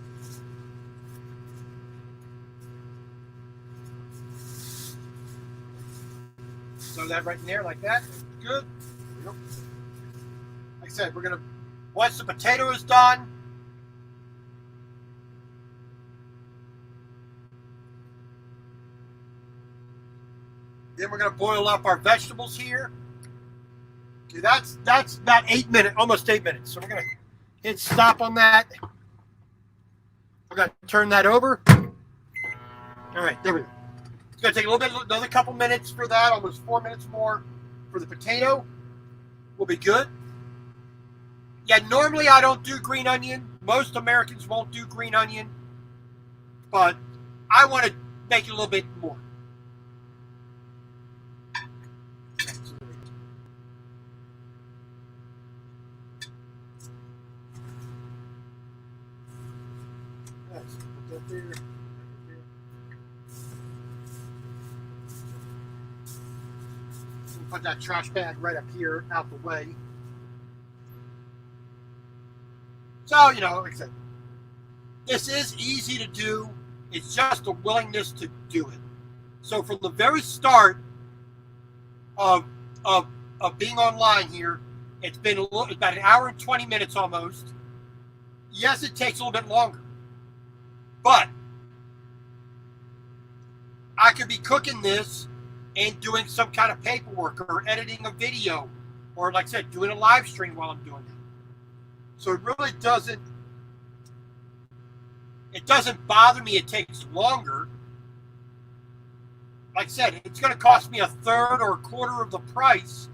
Throw that right in there like that. Good. There we go. Like I said, we're gonna, once the potato is done, then we're gonna boil up our vegetables here. Okay, that's about 8 minutes, almost 8 minutes. So we're gonna hit stop on that. We're gonna turn that over. All right, there we go. It's gonna take a little bit, another couple minutes for that, almost 4 minutes more for the potato. We'll be good. Yeah, normally I don't do green onion. Most Americans won't do green onion, but I want to make it a little bit more. Put that there. Put that trash bag right up here, out the way. So, you know, like I said, this is easy to do. It's just a willingness to do it. So from the very start of being online here, it's been about an hour and 20 minutes almost. Yes, it takes a little bit longer, but I could be cooking this and doing some kind of paperwork or editing a video, or like I said, doing a live stream while I'm doing it. So it really doesn't bother me. It takes longer. Like I said, it's going to cost me a third or a quarter of the price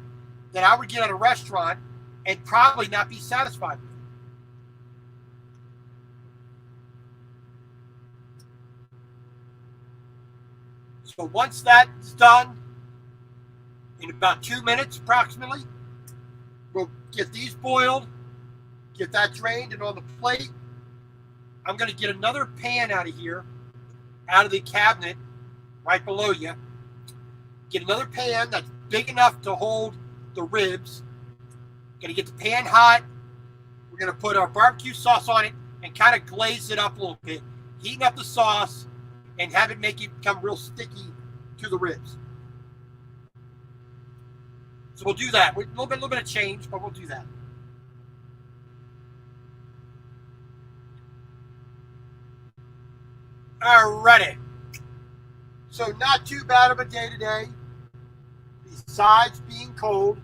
that I would get at a restaurant and probably not be satisfied with. So once that's done, in about 2 minutes approximately, we'll get these boiled, get that drained and on the plate. I'm going to get another pan out of here, out of the cabinet right below you. Get another pan that's big enough to hold the ribs. Going to get the pan hot. We're going to put our barbecue sauce on it and kind of glaze it up a little bit. Heating up the sauce and have it make it become real sticky to the ribs. So we'll do that. A little bit of change, but we'll do that. Alrighty. So not too bad of a day today, besides being cold.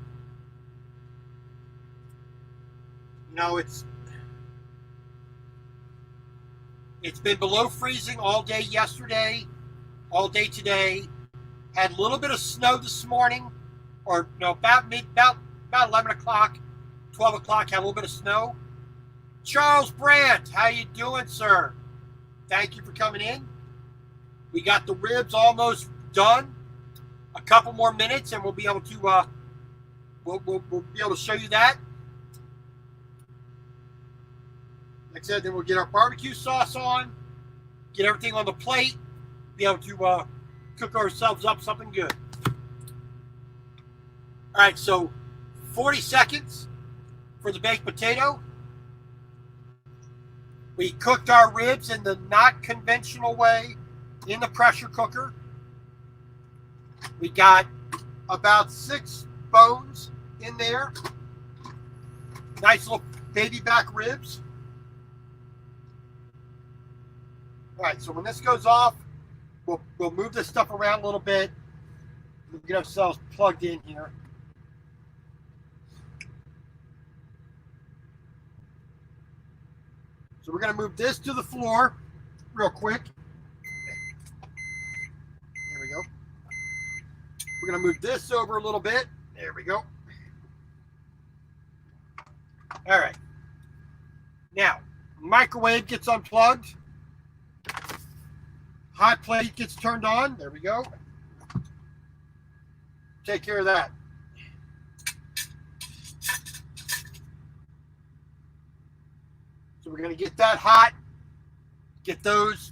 You know, it's been below freezing all day yesterday, all day today. Had a little bit of snow this morning, or no, about 11 o'clock, 12 o'clock, had a little bit of snow. Charles Brandt, how you doing, sir? Thank you for coming in. We got the ribs almost done. A couple more minutes, and we'll be able to we'll be able to show you that. Like I said, then we'll get our barbecue sauce on, get everything on the plate, be able to cook ourselves up something good. All right, so 40 seconds for the baked potato. We cooked our ribs in the not conventional way in the pressure cooker. We got about 6 bones in there. Nice little baby back ribs. All right, so when this goes off, we'll move this stuff around a little bit. We'll get ourselves plugged in here. So we're going to move this to the floor real quick. There we go. We're going to move this over a little bit. There we go. All right. Now, microwave gets unplugged. Hot plate gets turned on. There we go. Take care of that. So we're going to get that hot. get those,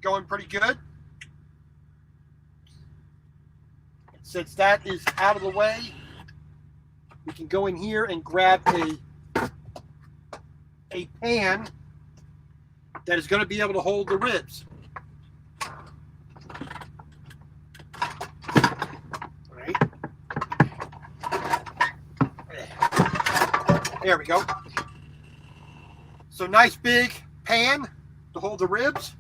going pretty good. Since that is out of the way, we can go in here and grab a pan that is going to be able to hold the ribs. All right. There we go. So nice big pan to hold the ribs.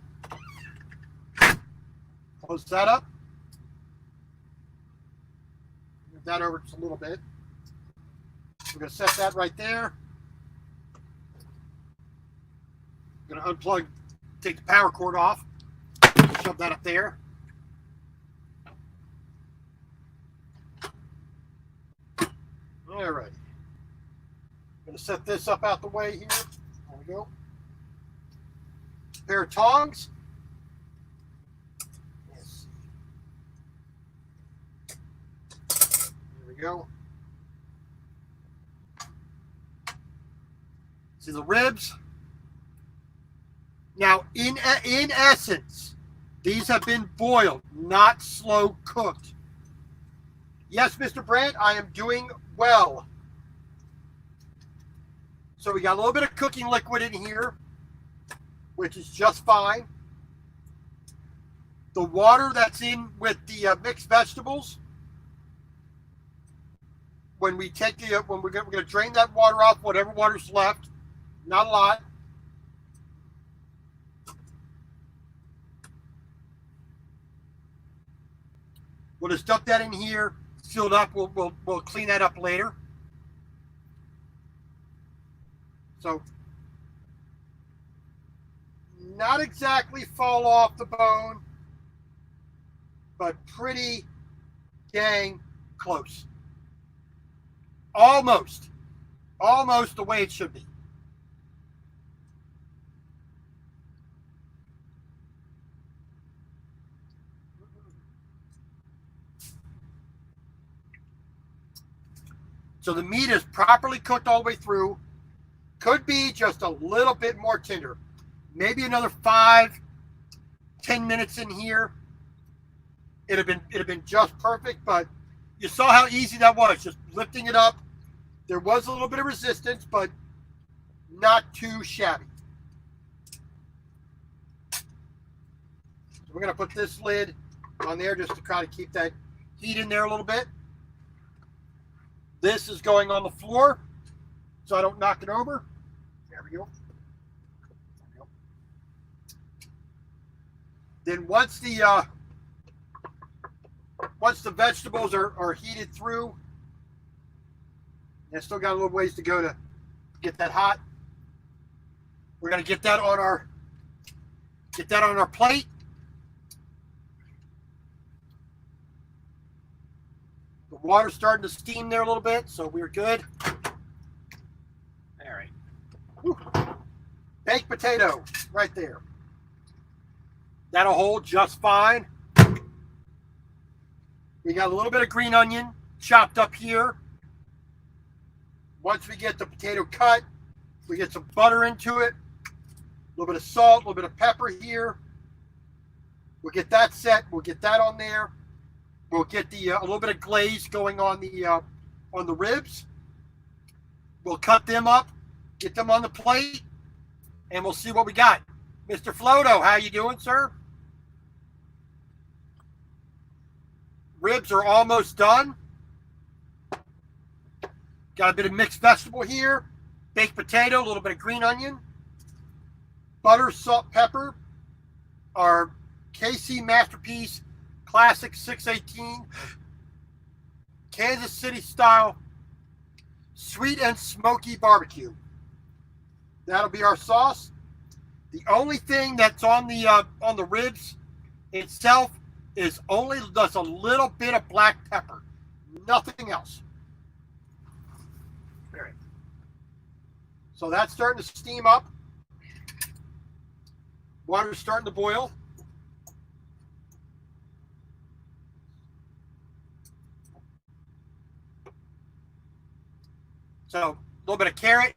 Close that up. Move that over just a little bit. We're going to set that right there. I'm going to unplug, take the power cord off, shove that up there. All right. I'm going to set this up out the way here. There we go. Pair of tongs. Yes. There we go. See the ribs? Now, in essence, these have been boiled, not slow cooked. Yes, Mr. Brandt, I am doing well. So we got a little bit of cooking liquid in here, which is just fine. The water that's in with the mixed vegetables, when we take we're going to drain that water off, whatever water's left, not a lot. We'll just dump that in here, seal it up. We'll clean that up later. So, not exactly fall off the bone, but pretty dang close. Almost the way it should be. So the meat is properly cooked all the way through. Could be just a little bit more tender. Maybe another 5-10 minutes in here. It'd have been just perfect, but you saw how easy that was, just lifting it up. There was a little bit of resistance, but not too shabby. So we're going to put this lid on there just to try to keep that heat in there a little bit. This is going on the floor so I don't knock it over. There we go. Then once the vegetables are heated through, and still got a little ways to go to get that hot, we're going to get that on our plate. The water's starting to steam there a little bit, so we're good. All right. Whew. Baked potato right there. That'll hold just fine. We got a little bit of green onion chopped up here. Once we get the potato cut, we get some butter into it, a little bit of salt, a little bit of pepper here. We'll get that set. We'll get that on there. We'll get the a little bit of glaze going on the ribs. We'll cut them up, get them on the plate, and we'll see what we got. Mr. Floto, how you doing, sir? Ribs are almost done. Got a bit of mixed vegetable here, baked potato, a little bit of green onion, butter, salt, pepper, our KC Masterpiece Classic 618 Kansas City style sweet and smoky barbecue. That'll be our sauce. The only thing that's on the ribs itself is only just a little bit of black pepper, nothing else. All right. So that's starting to steam up. Water's starting to boil. So a little bit of carrot.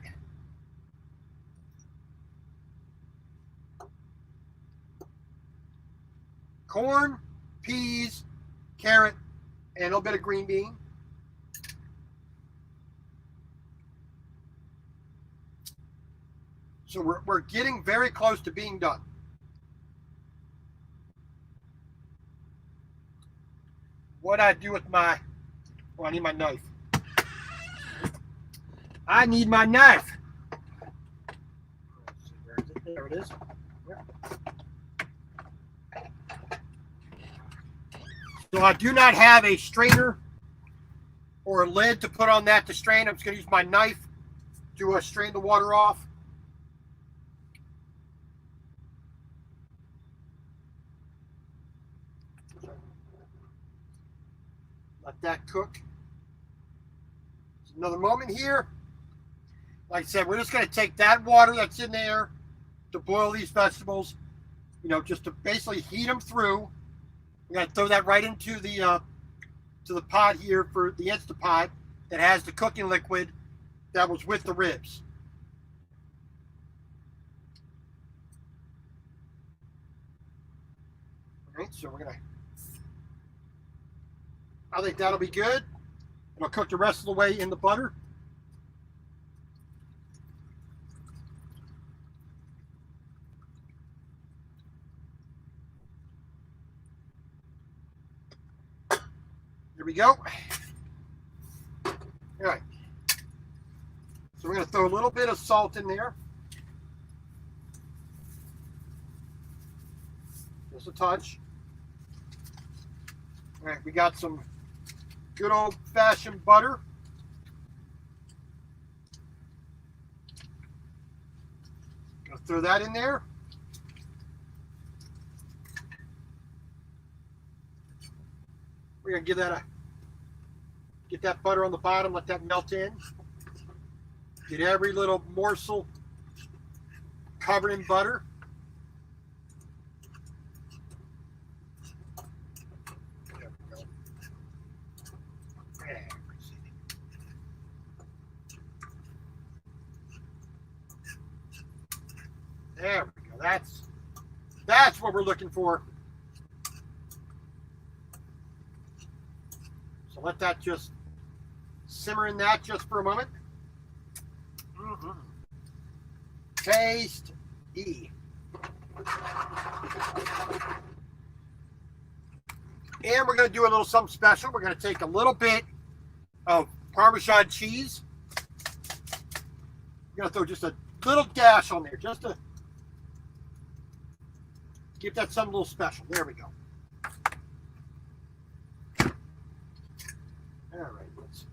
corn, peas, carrot, and a little bit of green bean. So we're getting very close to being done. What I do with my, I need my knife. I need my knife. There it is. So I do not have a strainer or a lid to put on that to strain. I'm just going to use my knife to strain the water off. Let that cook. Another moment here. Like I said, we're just going to take that water that's in there to boil these vegetables, you know, just to basically heat them through. We're going to throw that right into the to the pot here for the Instapot that has the cooking liquid that was with the ribs. All right, so we're going to, I think that'll be good. It'll cook the rest of the way in the butter. There we go. All right. So we're going to throw a little bit of salt in there. Just a touch. All right, we got some good old-fashioned butter. Gonna throw that in there. We're gonna give that a get that butter on the bottom, let that melt in. Get every little morsel covered in butter. There we go. There we go. That's what we're looking for. So let that just simmer in that just for a moment. Tasty. And we're going to do a little something special. We're going to take a little bit of Parmesan cheese. We're going to throw just a little dash on there, just to give that something a little special. There we go. All right, let's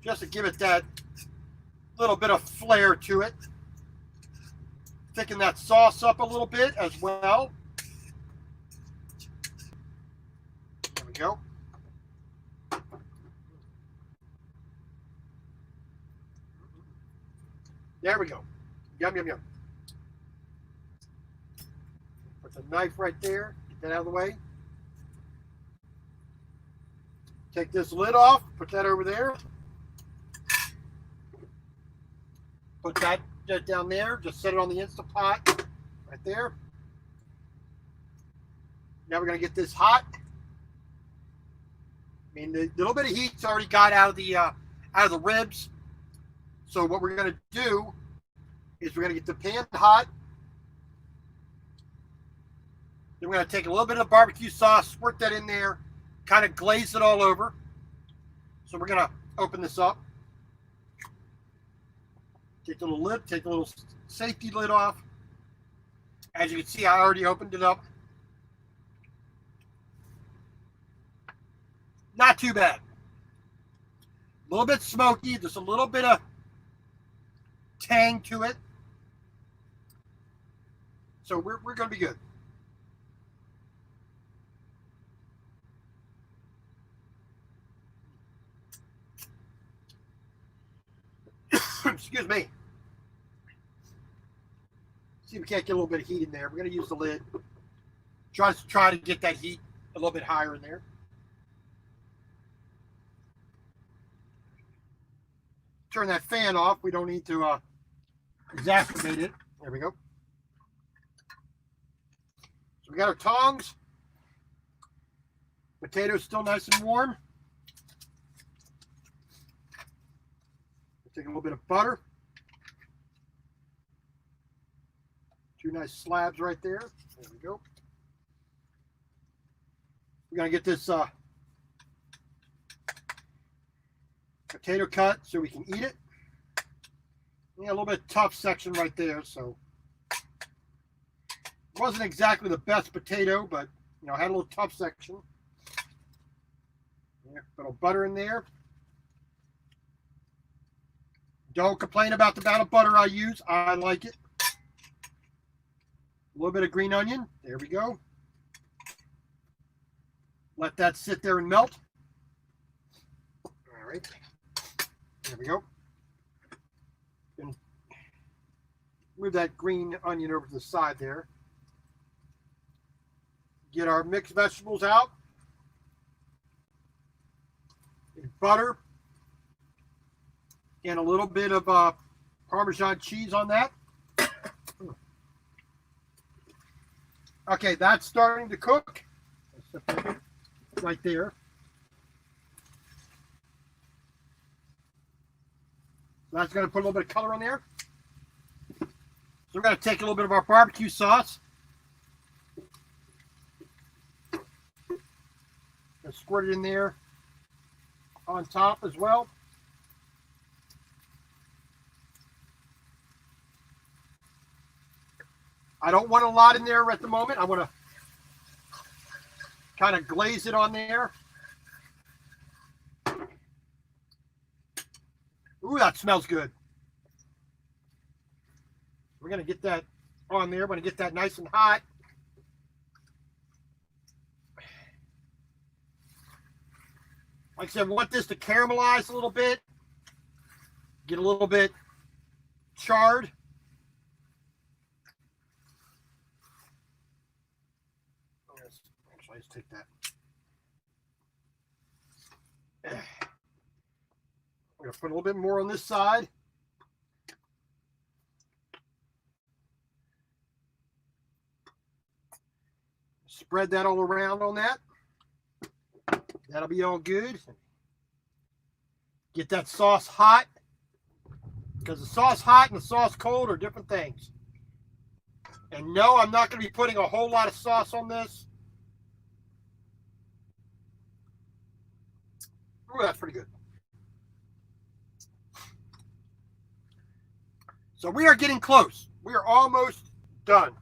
just to give it that little bit of flair to it. Thicken that sauce up a little bit as well. There we go. There we go. Yum, yum, yum. Put the knife right there. Get that out of the way. Take this lid off. Put that over there. Put that down there. Just set it on the Instapot right there. Now we're going to get this hot. I mean, the little bit of heat's already got out of the ribs. So what we're going to do is we're going to get the pan hot. Then we're going to take a little bit of barbecue sauce, squirt that in there, kind of glaze it all over. So we're going to open this up. Take the little lid, take the little safety lid off. As you can see, I already opened it up. Not too bad. A little bit smoky, just a little bit of tang to it. So we're going to be good. Excuse me. See if we can't get a little bit of heat in there. We're going to use the lid. Try to get that heat a little bit higher in there. Turn that fan off. We don't need to exacerbate it. There we go. So we got our tongs. Potatoes still nice and warm. Take a little bit of butter. 2 nice slabs right there. There we go. We're going to get this potato cut so we can eat it. Yeah, a little bit tough section right there, so it wasn't exactly the best potato, but you know, had a little tough section. Yeah, a little butter in there. Don't complain about the amount of butter I use. I like it. A little bit of green onion. There we go. Let that sit there and melt. All right. There we go. And move that green onion over to the side there. Get our mixed vegetables out. And butter. And a little bit of Parmesan cheese on that. Okay, that's starting to cook. Right there. That's going to put a little bit of color on there. So we're going to take a little bit of our barbecue sauce. And squirt it in there on top as well. I don't want a lot in there at the moment. I want to kind of glaze it on there. Ooh, that smells good. We're going to get that on there. We're going to get that nice and hot. Like I said, we want this to caramelize a little bit. Get a little bit charred. Actually, let's take that. We're going to put a little bit more on this side. Spread that all around on that. That'll be all good. Get that sauce hot. Because the sauce hot and the sauce cold are different things. And no, I'm not going to be putting a whole lot of sauce on this. Ooh, that's pretty good. So we are getting close. We are almost done.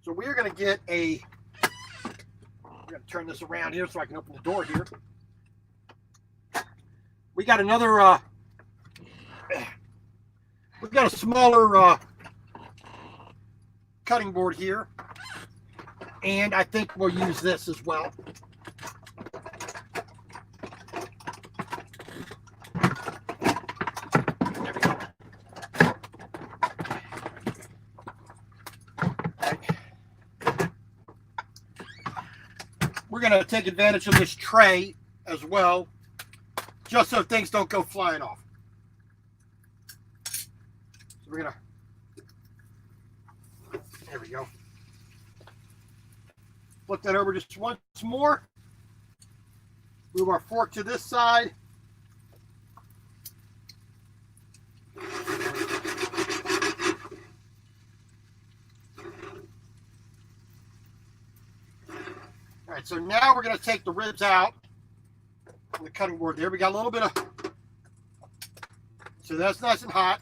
So we are going to get a, I'm going to turn this around here so I can open the door here. We got another, we've got a smaller cutting board here. And I think we'll use this as well. There we go. We're going to take advantage of this tray as well, just so things don't go flying off. So we're going to, there we go. Flip that over just once more. Move our fork to this side. All right, so now we're going to take the ribs out on the cutting board there. We got a little bit of, so that's nice and hot.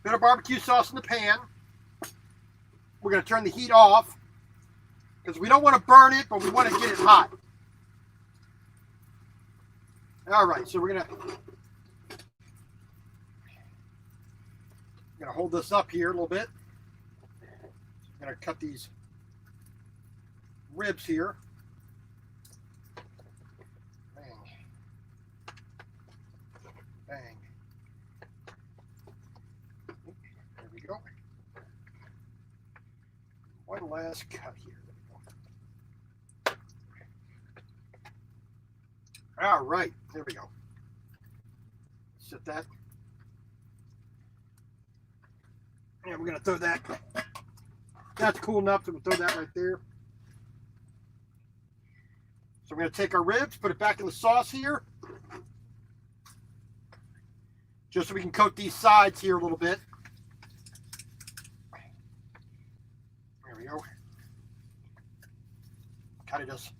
Bit of barbecue sauce in the pan. We're going to turn the heat off because we don't want to burn it, but we want to get it hot. All right, so we're going to hold this up here a little bit. I'm going to cut these ribs here. Bang. Bang. There we go. One last cut here. All right, there we go. Set that. And we're gonna throw that. That's cool enough, so we'll throw that right there. So we're gonna take our ribs, put it back in the sauce here. Just so we can coat these sides here a little bit. There we go. Kind of just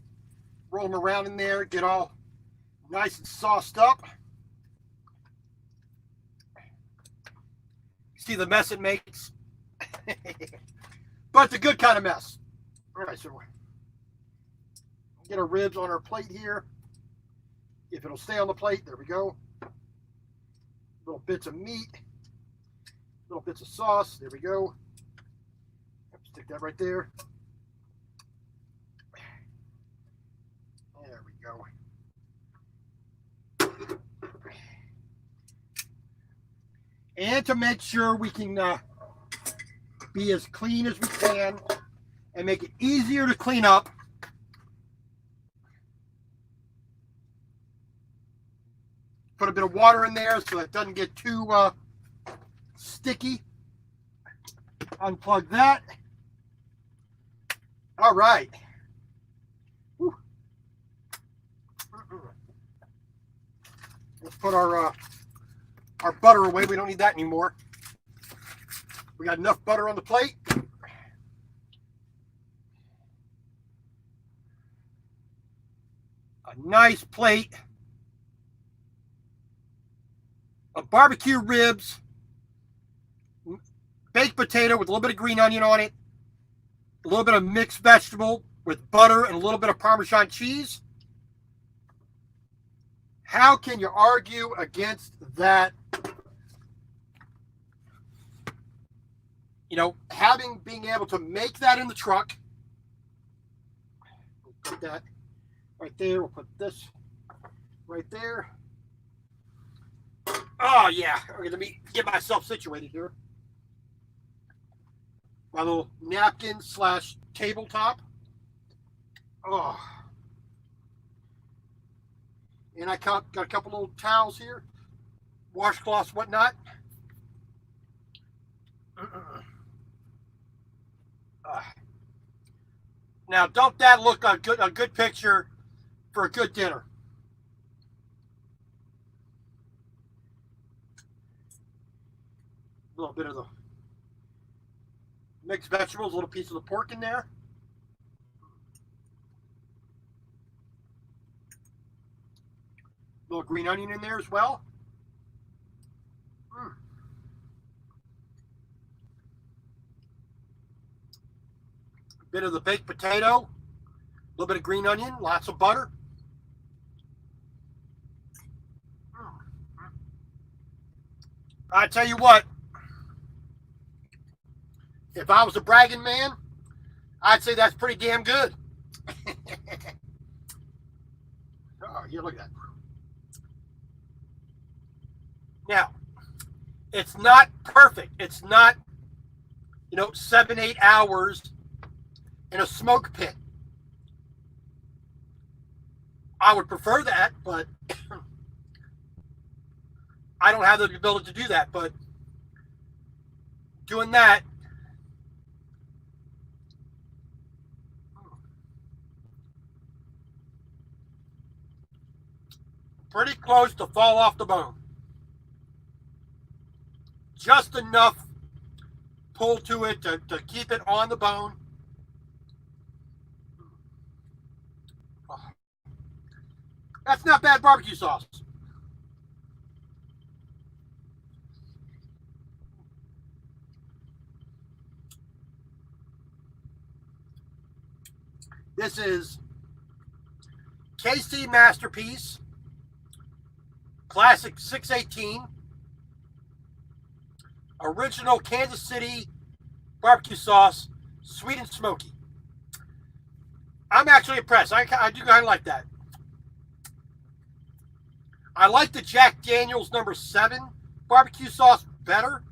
roll them around in there, get all nice and sauced up. See the mess it makes? But it's a good kind of mess. All right, so get our ribs on our plate here. If it'll stay on the plate, there we go. Little bits of meat, little bits of sauce, there we go. Stick that right there. There we go. And to make sure we can be as clean as we can and make it easier to clean up, put a bit of water in there so it doesn't get too sticky. Unplug that. All right. Whew. Let's put our butter away. We don't need that anymore. We got enough butter on the plate. A nice plate of barbecue ribs, baked potato with a little bit of green onion on it, a little bit of mixed vegetable with butter and a little bit of Parmesan cheese. How can you argue against that? You know, being able to make that in the truck. We'll put that right there. We'll put this right there. Oh, yeah. Okay, let me get myself situated here. My little napkin / tabletop. Oh. And I got a couple little towels here. Washcloths, whatnot. Now, don't that look a good picture for a good dinner? A little bit of the mixed vegetables, a little piece of the pork in there. A little green onion in there as well. A bit of the baked potato, a little bit of green onion, lots of butter. I tell you what, if I was a bragging man, I'd say that's pretty damn good. Oh, yeah, look at that. Now, it's not perfect. It's not, 7-8 hours in a smoke pit. I would prefer that, but I don't have the ability to do that. But doing that, pretty close to fall off the bone. Just enough pull to it to keep it on the bone. Oh. That's not bad barbecue sauce. This is KC Masterpiece Classic 618. Original Kansas City barbecue sauce, sweet and smoky. I'm actually impressed. I do kind of like that. I like the Jack Daniel's number 7 barbecue sauce better.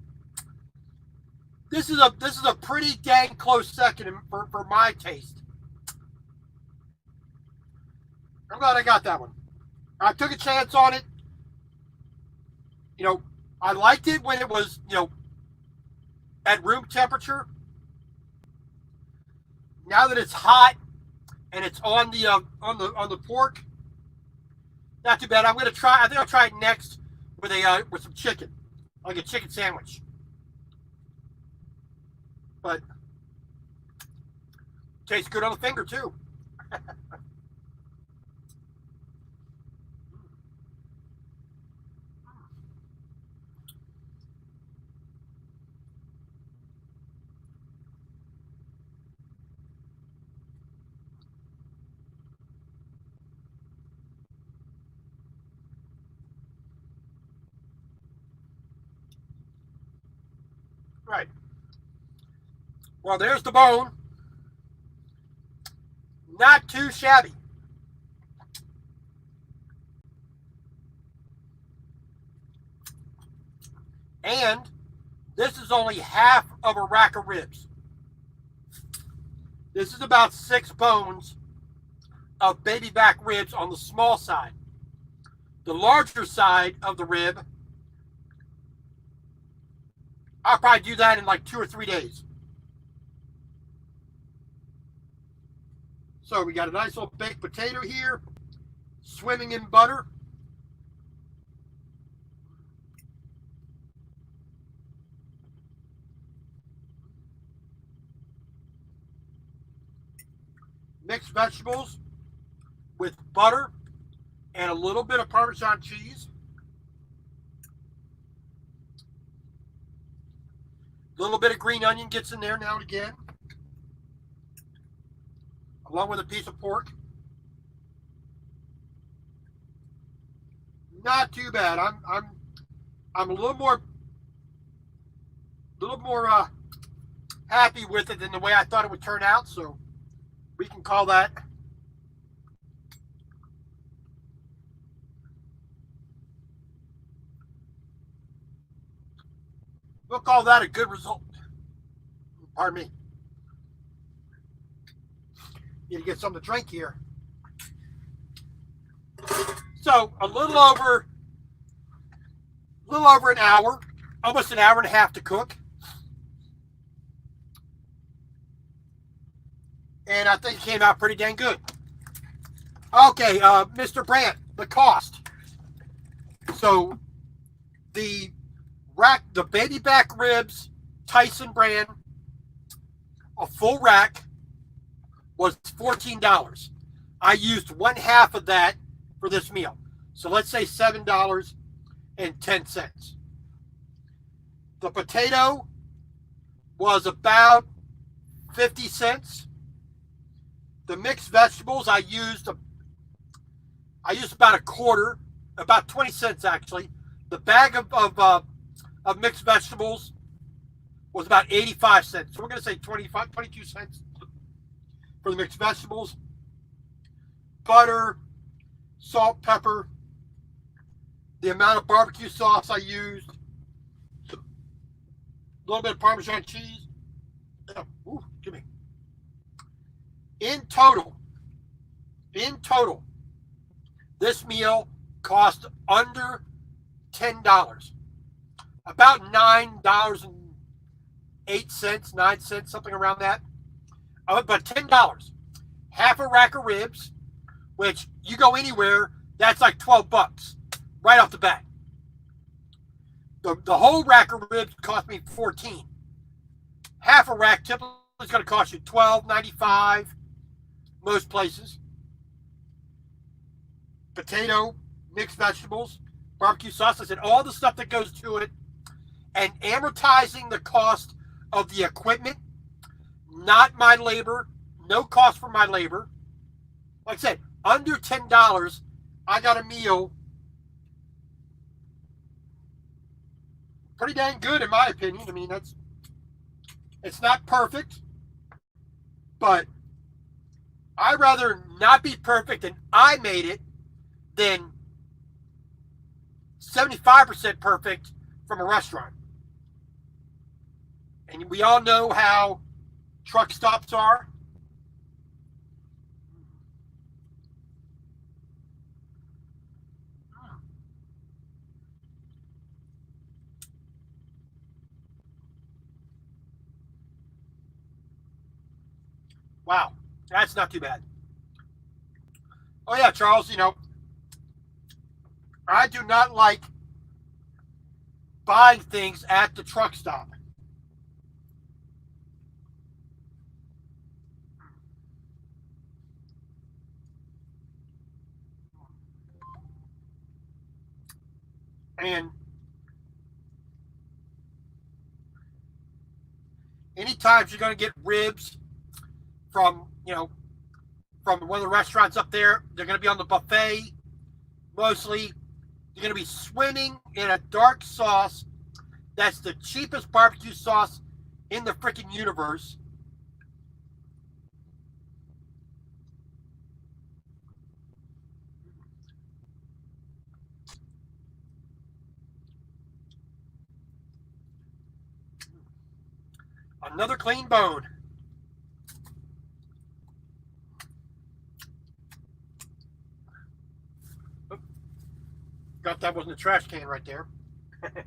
This is a pretty dang close second for my taste. I'm glad I got that one. I took a chance on it. You know, I liked it when it was, at room temperature. Now that it's hot and it's on the pork, not too bad. I'm gonna try. I think I'll try it next with some chicken, like a chicken sandwich. But tastes good on the finger too. Right. Well, there's the bone. Not too shabby. And this is only half of a rack of ribs. This is about 6 bones of baby back ribs on the small side. The larger side of the rib, I'll probably do that in like 2 or 3 days. So we got a nice little baked potato here, swimming in butter. Mixed vegetables with butter and a little bit of Parmesan cheese. A little bit of green onion gets in there now and again, along with a piece of pork. Not too bad. I'm a little more happy with it than the way I thought it would turn out. So we can call that. We'll call that a good result. Pardon me. Need to get something to drink here. So a little over an hour, almost an hour and a half to cook. And I think it came out pretty dang good. Okay, Mr. Brandt, the cost. So the baby back ribs, Tyson brand, a full rack was $14. I used 1/2 of that for this meal. So let's say $7.10. The potato was about 50 cents. The mixed vegetables I used about a quarter, about 20 cents actually. The bag of mixed vegetables was about 85 cents. So we're going to say 22 cents for the mixed vegetables. Butter, salt, pepper, the amount of barbecue sauce I used, a little bit of Parmesan cheese. Ooh, give me. In total, this meal cost under $10. About $9.08, 9 cents, something around that. But $10. Half a rack of ribs, which you go anywhere, that's like $12 right off the bat. The whole rack of ribs cost me $14. Half a rack typically is going to cost you $12.95 most places. Potato, mixed vegetables, barbecue sauce, I said all the stuff that goes to it, and amortizing the cost of the equipment, not my labor, no cost for my labor. Like I said, under $10, I got a meal pretty dang good in my opinion. I mean, it's not perfect, but I'd rather not be perfect and I made it than 75% perfect from a restaurant. And we all know how truck stops are. Wow, that's not too bad. Oh yeah, Charles, I do not like buying things at the truck stop. And anytime you're going to get ribs from, from one of the restaurants up there, they're going to be on the buffet mostly. You're going to be swimming in a dark sauce that's the cheapest barbecue sauce in the freaking universe. Another clean bone. Got that was in the trash can right there. There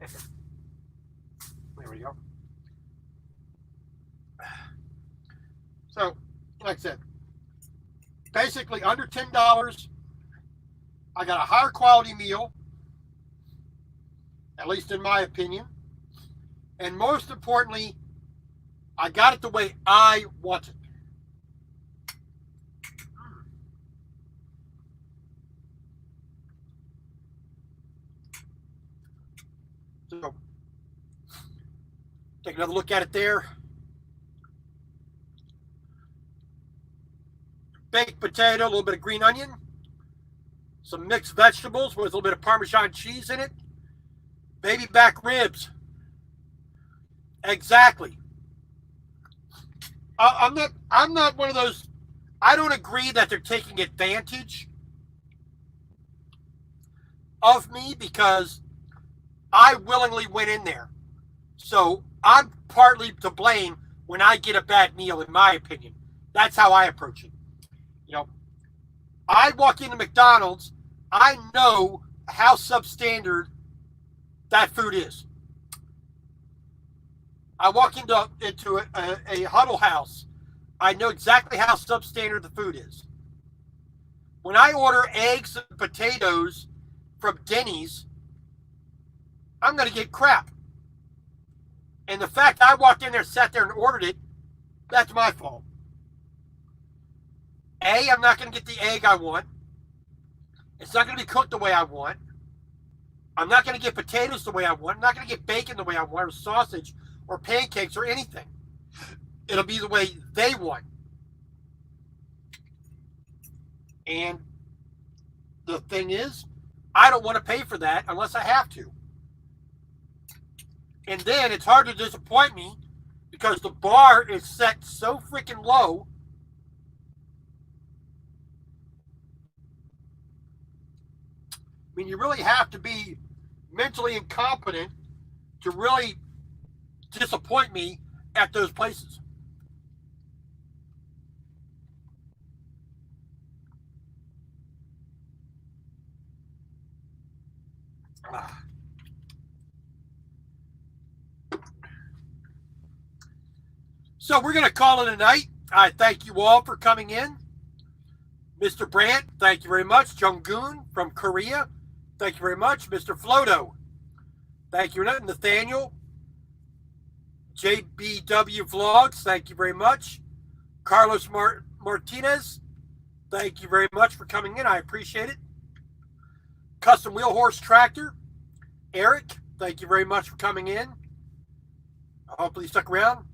we go. So, like I said, basically under $10, I got a higher quality meal, at least in my opinion. And most importantly, I got it the way I want it. So, take another look at it there. Baked potato, a little bit of green onion, some mixed vegetables with a little bit of Parmesan cheese in it, baby back ribs. Exactly. I'm not one of those. I don't agree that they're taking advantage of me because I willingly went in there. So I'm partly to blame when I get a bad meal, in my opinion. That's how I approach it. I walk into McDonald's, I know how substandard that food is. I walk into a Huddle House, I know exactly how substandard the food is. When I order eggs and potatoes from Denny's, I'm going to get crap. And the fact I walked in there, sat there and ordered it, that's my fault. I'm not going to get the egg I want. It's not going to be cooked the way I want. I'm not going to get potatoes the way I want. I'm not going to get bacon the way I want, or sausage, or pancakes, or anything. It'll be the way they want. And the thing is, I don't want to pay for that unless I have to. And then it's hard to disappoint me because the bar is set so freaking low. I mean, you really have to be mentally incompetent to really disappoint me at those places. So we're going to call it a night. I thank you all for coming in. Mr. Brandt, thank you very much. Junggoon from Korea, thank you very much. Mr. Floto, thank you. Nathaniel, JBW Vlogs, thank you very much. Carlos Martinez, thank you very much for coming in. I appreciate it. Custom Wheel Horse Tractor, Eric, thank you very much for coming in. Hopefully you stuck around.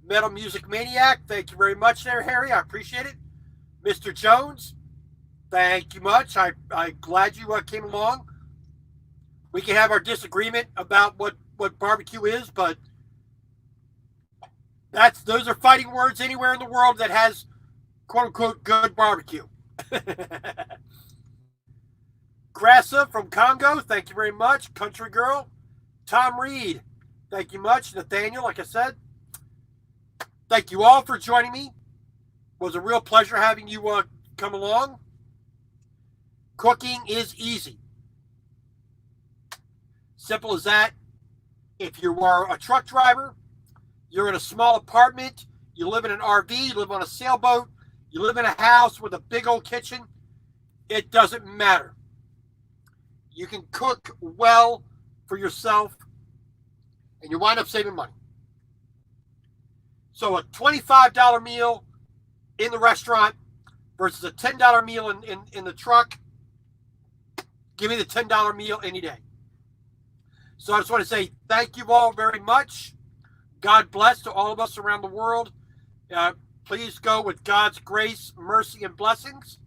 Metal Music Maniac, thank you very much there, Harry. I appreciate it. Mr. Jones, thank you much. I'm glad you came along. We can have our disagreement about what barbecue is, but those are fighting words anywhere in the world that has quote unquote good barbecue. Grassa from Congo, thank you very much. Country Girl, Tom Reed, thank you much. Nathaniel, like I said, thank you all for joining me. It was a real pleasure having you come along. Cooking is easy. Simple as that. If you are a truck driver, you're in a small apartment, you live in an RV, you live on a sailboat, you live in a house with a big old kitchen, it doesn't matter. You can cook well for yourself and you wind up saving money. So a $25 meal in the restaurant versus a $10 meal in the truck, give me the $10 meal any day. So I just want to say thank you all very much. God bless to all of us around the world. Please go with God's grace, mercy, and blessings.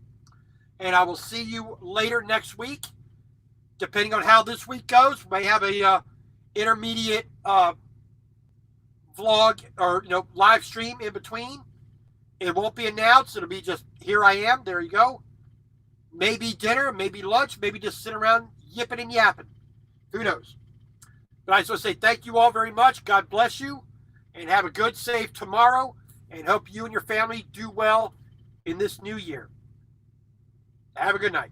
And I will see you later next week. Depending on how this week goes, we may have a intermediate vlog or live stream in between. It won't be announced. It'll be just here I am. There you go. Maybe dinner, maybe lunch, maybe just sit around yipping and yapping. Who knows? But I just want to say thank you all very much. God bless you. And have a good, safe tomorrow. And hope you and your family do well in this new year. Have a good night.